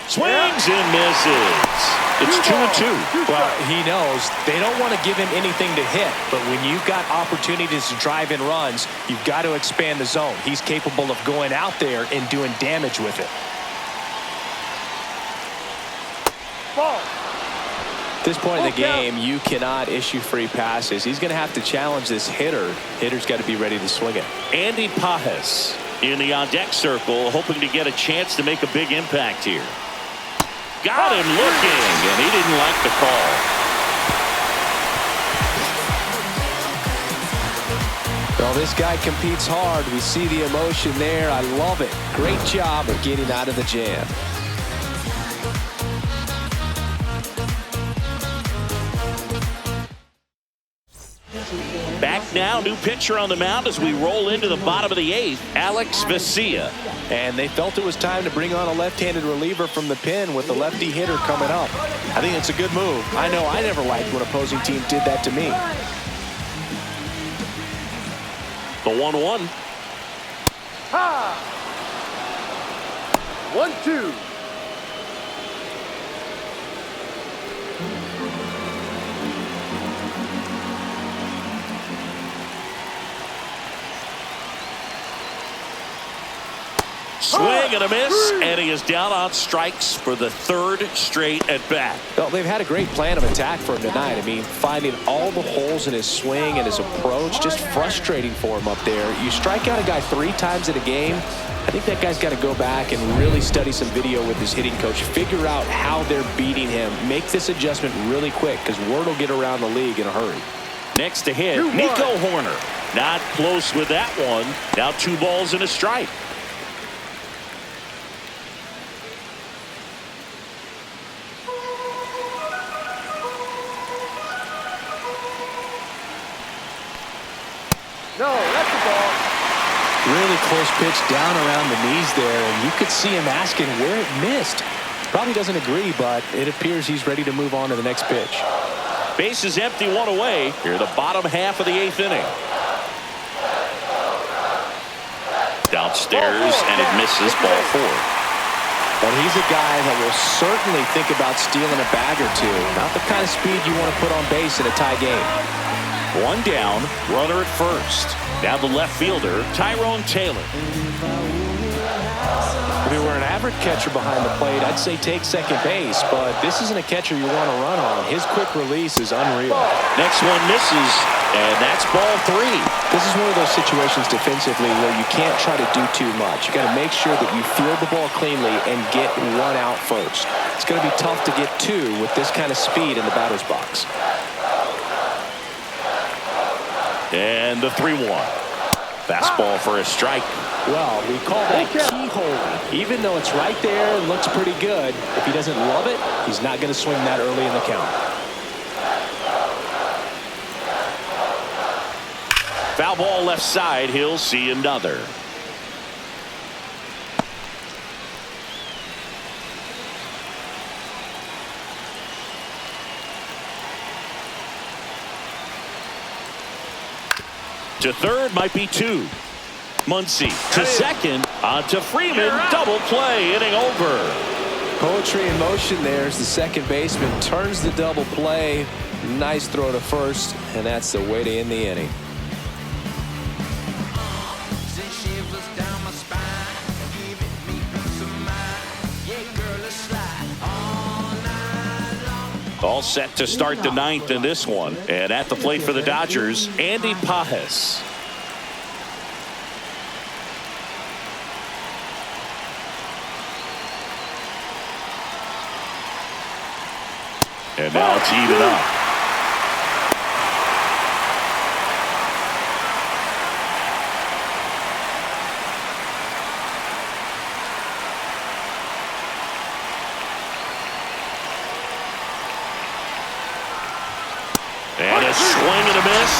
Swings and misses. It's 2-2. Well, he knows they don't want to give him anything to hit, but when you've got opportunities to drive in runs, you've got to expand the zone. He's capable of going out there and doing damage with it. Ball. At this point in the game, you cannot issue free passes. He's going to have to challenge this hitter. Hitter's got to be ready to swing it. Andy Pajes in the on-deck circle, hoping to get a chance to make a big impact here. Got him looking, and he didn't like the call. Well, this guy competes hard. We see the emotion there. I love it. Great job of getting out of the jam. Back now, new pitcher on the mound as we roll into the bottom of the 8th, Alex Vesia. And they felt it was time to bring on a left-handed reliever from the pen with the lefty hitter coming up. I think it's a good move. I know I never liked when opposing teams did that to me. The 1-1. Ha! 1-2. Swing and a miss, and he is down on strikes for the 3rd straight at bat. Well, they've had a great plan of attack for him tonight. I mean, finding all the holes in his swing and his approach, just frustrating for him up there. You strike out a guy 3 times in a game, I think that guy's got to go back and really study some video with his hitting coach, figure out how they're beating him, make this adjustment really quick, because word will get around the league in a hurry. Next to hit, Nico Horner. Not close with that one. Now 2 balls and a strike. No, that's the ball. Really close pitch down around the knees there, and you could see him asking where it missed. Probably doesn't agree, but it appears he's ready to move on to the next pitch. Base is empty, 1 away. Here, the bottom half of the 8th inning. Downstairs, and it misses, ball 4. Well, he's a guy that will certainly think about stealing a bag or 2. Not the kind of speed you want to put on base in a tie game. 1 down, runner at first. Now the left fielder, Tyrone Taylor. If he were an average catcher behind the plate, I'd say take second base, but this isn't a catcher you want to run on. His quick release is unreal. Next one misses, and that's ball 3. This is one of those situations defensively where you can't try to do too much. You got to make sure that you field the ball cleanly and get 1 out first. It's going to be tough to get 2 with this kind of speed in the batter's box. And the 3-1. Fastball for a strike. Well, we call that keyhole. Even though it's right there and looks pretty good, if he doesn't love it, he's not going to swing that early in the count. Foul ball left side. He'll see another. To third might be 2. Muncy to second, on to Freeman, double play, inning over. Poetry in motion there as the second baseman turns the double play. Nice throw to first, and that's the way to end the inning. All set to start the 9th in this one. And at the plate for the Dodgers, Andy Pajes. And now it's even up. And a swing and a miss.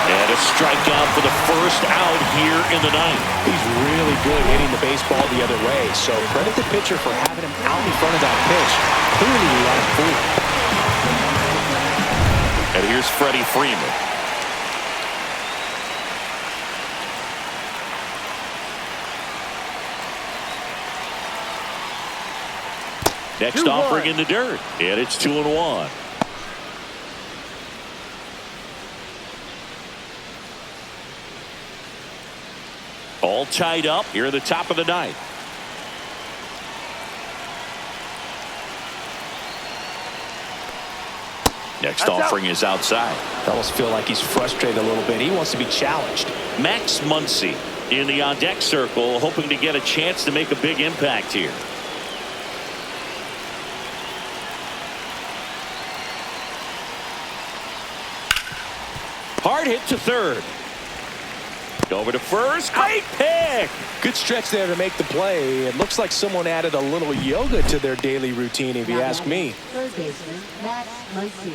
And a strikeout for the first out here in the ninth. He's really good hitting the baseball the other way. So credit the pitcher for having him out in front of that pitch. Clearly he had him fooled. And here's Freddie Freeman. Next offering in the dirt. And it's 2-1. All tied up here at the top of the ninth. Next offering is outside. I almost feel like he's frustrated a little bit. He wants to be challenged. Max Muncy in the on-deck circle, hoping to get a chance to make a big impact here. Hard hit to third. Over to first. Great pick. Good stretch there to make the play. It looks like someone added a little yoga to their daily routine, if you ask me. Third baseman, Max Muncy.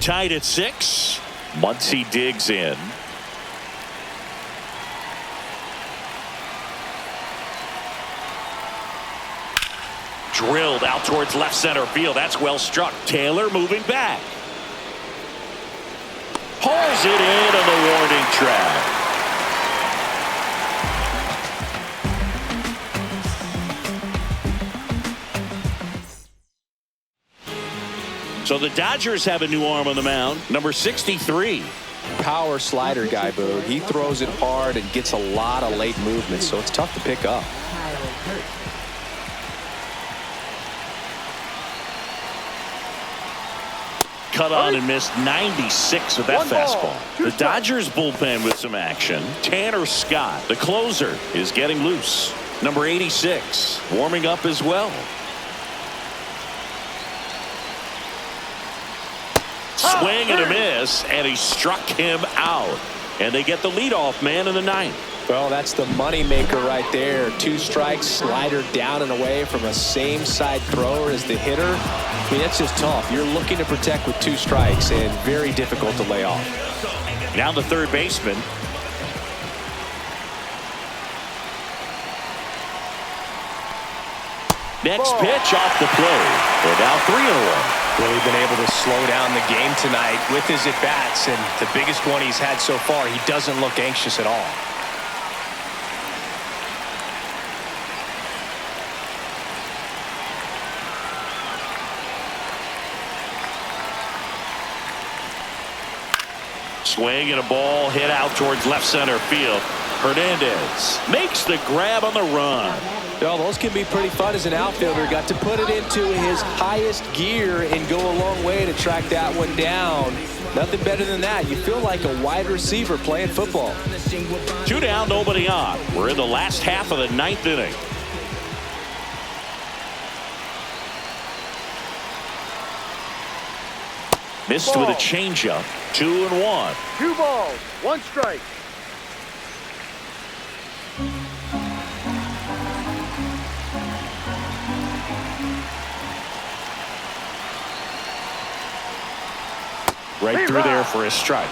Tied at 6. Muncy digs in. Drilled out towards left center field. That's well struck. Taylor moving back. Hauls it in on the warning track. So the Dodgers have a new arm on the mound. Number 63. Power slider guy, Boo. He throws it hard and gets a lot of late movement, so it's tough to pick up. Cut on and missed 96 with that fastball. The Dodgers bullpen with some action. Tanner Scott, the closer, is getting loose. Number 86 warming up as well. Swing and a miss, and he struck him out. And they get the leadoff man in the ninth. Well, that's the money maker right there. 2 strikes, slider down and away from a same side thrower as the hitter. I mean, that's just tough. You're looking to protect with 2 strikes and very difficult to lay off. Now the third baseman. Next pitch off the plate. They're now 3-1. Really been able to slow down the game tonight with his at-bats, and the biggest one he's had so far, he doesn't look anxious at all. Swing and a ball hit out towards left center field. Hernandez makes the grab on the run. Well, those can be pretty fun as an outfielder. Got to put it into his highest gear and go a long way to track that one down. Nothing better than that. You feel like a wide receiver playing football. 2 down, nobody on. We're in the last half of the ninth inning. Missed with a changeup. 2-1. 2 balls, 1 strike. Right through there for a strike.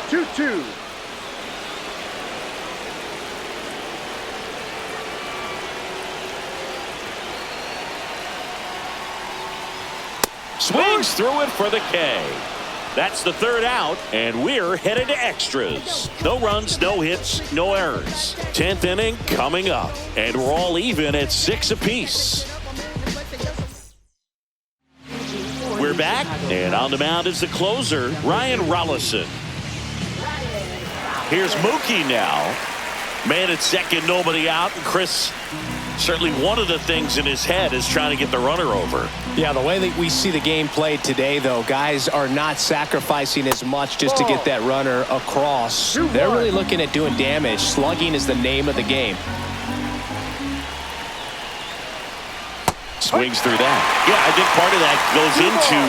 2-2. Swings through it for the K. That's the third out, and we're headed to extras. No runs, no hits, no errors. 10th inning coming up, and we're all even at 6 apiece. We're back, and on the mound is the closer, Ryan Rollison. Here's Mookie now. Man at second, nobody out. And Chris, certainly one of the things in his head is trying to get the runner over. Yeah, the way that we see the game played today, though, guys are not sacrificing as much just to get that runner across. They're really looking at doing damage. Slugging is the name of the game. Swings through that. Yeah, I think part of that goes into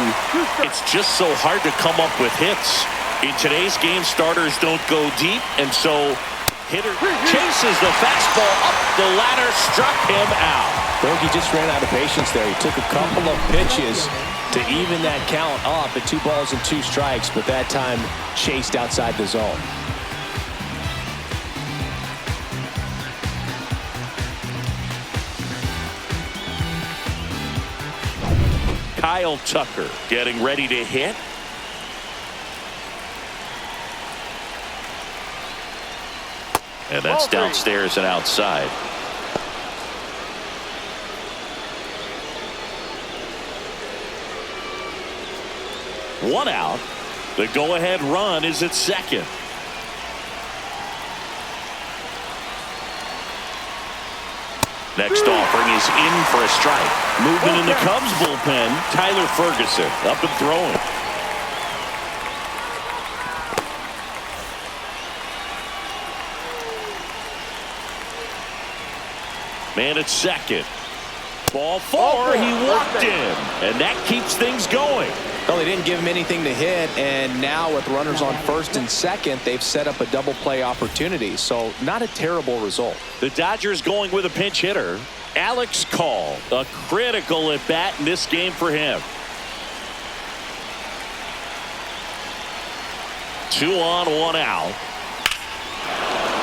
it's just so hard to come up with hits. In today's game, starters don't go deep, and so hitter chases the fastball up the ladder, struck him out. Bogey just ran out of patience there. He took a couple of pitches to even that count up at 2 balls and 2 strikes, but that time chased outside the zone. Kyle Tucker getting ready to hit. And that's downstairs and outside. One out. The go-ahead run is at second. Next offering is in for a strike. Movement in the Cubs bullpen. Tyler Ferguson up and throwing. Man at second. Ball 4. He walked in. And that keeps things going. Well, they didn't give him anything to hit, and now with runners on first and second, they've set up a double play opportunity. So not a terrible result. The Dodgers going with a pinch hitter. Alex Call, a critical at bat in this game for him. 2 on, 1 out.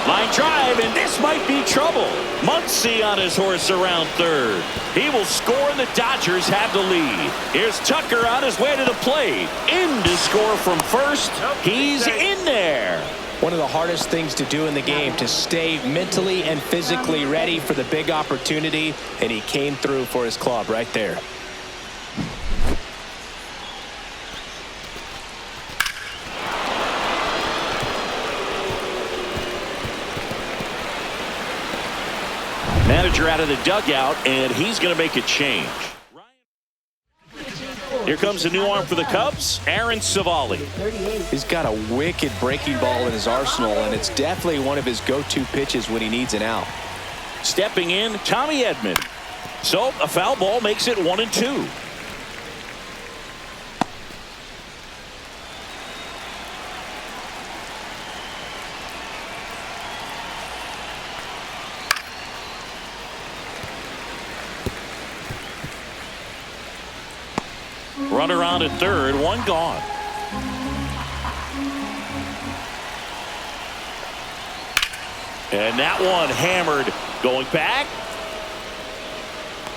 Line drive, and this might be trouble. Muncy on his horse around third. He will score, and the Dodgers have the lead. Here's Tucker on his way to the plate. In to score from first. He's in there. One of the hardest things to do in the game, to stay mentally and physically ready for the big opportunity, and he came through for his club right there. Manager out of the dugout, and he's going to make a change. Here comes a new arm for the Cubs, Aaron Savali. He's got a wicked breaking ball in his arsenal, and it's definitely one of his go-to pitches when he needs an out. Stepping in, Tommy Edman. So a foul ball makes it 1-2. Runner on at third, 1 gone. And that one hammered, going back.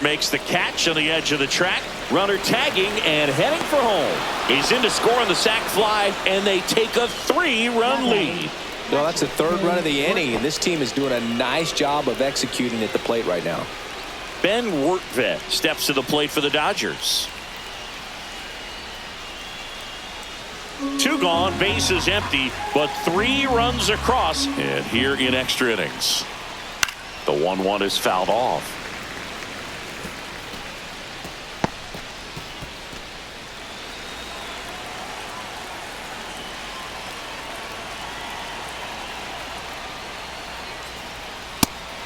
Makes the catch on the edge of the track. Runner tagging and heading for home. He's in to score on the sac fly, and they take a 3-run lead. Well, that's the 3rd run of the inning, and this team is doing a nice job of executing at the plate right now. Ben Wertvet steps to the plate for the Dodgers. 2 gone, bases empty, but 3 runs across, and here in extra innings. The 1-1 is fouled off.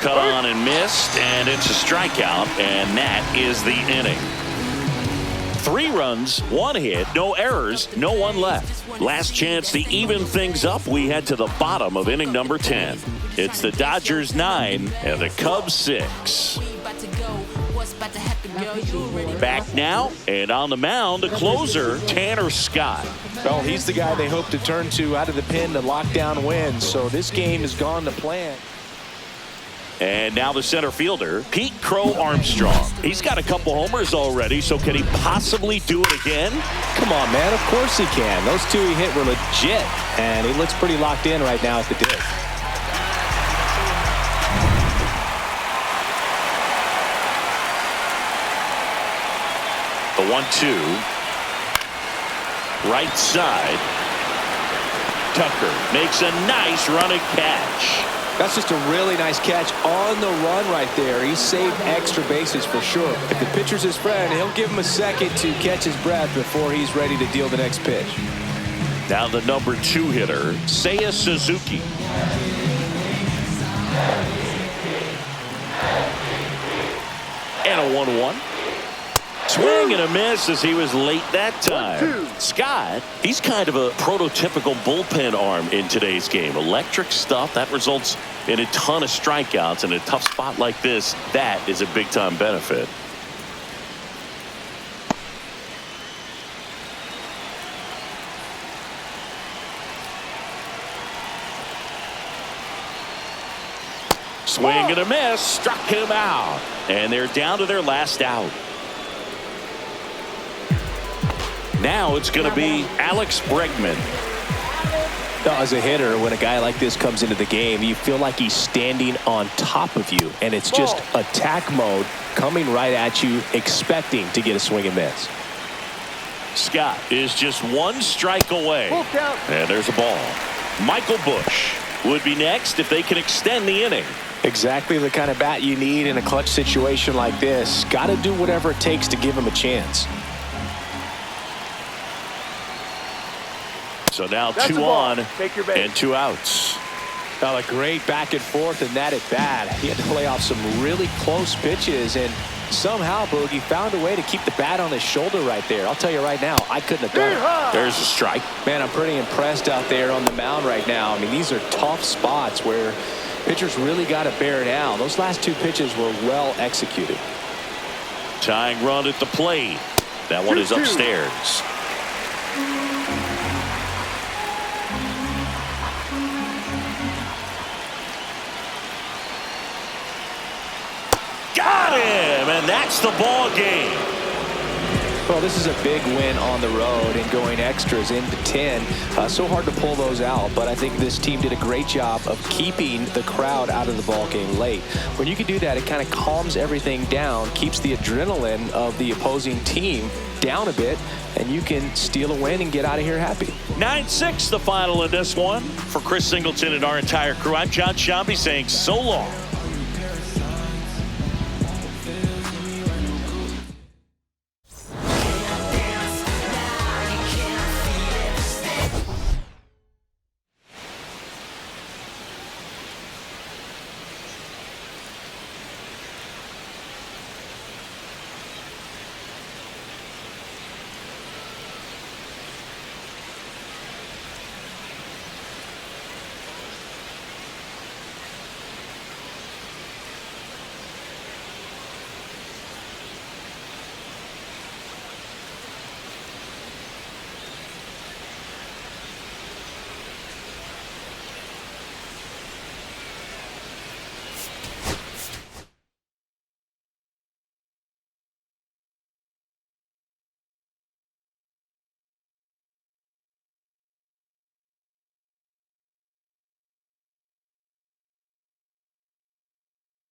Cut on and missed, and it's a strikeout, and that is the inning. 3 runs, 1 hit, no errors, no one left. Last chance to even things up. We head to the bottom of inning number 10. It's the Dodgers 9 and the Cubs 6. Back now, and on the mound, the closer, Tanner Scott. Well, he's the guy they hope to turn to out of the pen to lock down wins. So this game has gone to plan. And now the center fielder, Pete Crow Armstrong. He's got a couple homers already, so can he possibly do it again? Come on, man. Of course he can. Those 2 he hit were legit, and he looks pretty locked in right now at the dig. The 1-2. Right side. Tucker makes a nice running catch. That's just a really nice catch on the run right there. He saved extra bases for sure. If the pitcher's his friend, he'll give him a second to catch his breath before he's ready to deal the next pitch. Now the number 2 hitter, Seiya Suzuki. And a 1-1. Swing and a miss as he was late that time. 1-2. Scott, he's kind of a prototypical bullpen arm in today's game. Electric stuff that results in a ton of strikeouts. In a tough spot like this, that is a big-time benefit. Swing and a miss, struck him out, and they're down to their last out. Now it's going to be Alex Bregman. As a hitter, when a guy like this comes into the game, you feel like he's standing on top of you, and it's just attack mode coming right at you, expecting to get a swing and miss. Scott is just one strike away. And there's a ball. Michael Busch would be next if they can extend the inning. Exactly the kind of bat you need in a clutch situation like this. Got to do whatever it takes to give him a chance. So now That's 2 a ball. on Take your base. and 2 outs. Well, a great back and forth in that at bat. He had to play off some really close pitches, and somehow Boogie found a way to keep the bat on his shoulder right there. I'll tell you right now, I couldn't have done it. There's a strike. Man, I'm pretty impressed out there on the mound right now. I mean, these are tough spots where pitchers really got to bear down. Those last 2 pitches were well executed. Tying run at the plate. That one is 2-2. upstairs. Got him, and that's the ball game. Well, this is a big win on the road and going extras into 10. So hard to pull those out, but I think this team did a great job of keeping the crowd out of the ball game late. When you can do that, it kind of calms everything down, keeps the adrenaline of the opposing team down a bit, and you can steal a win and get out of here happy. 9-6 the final in this one. For Chris Singleton and our entire crew, I'm John Shambi saying so long.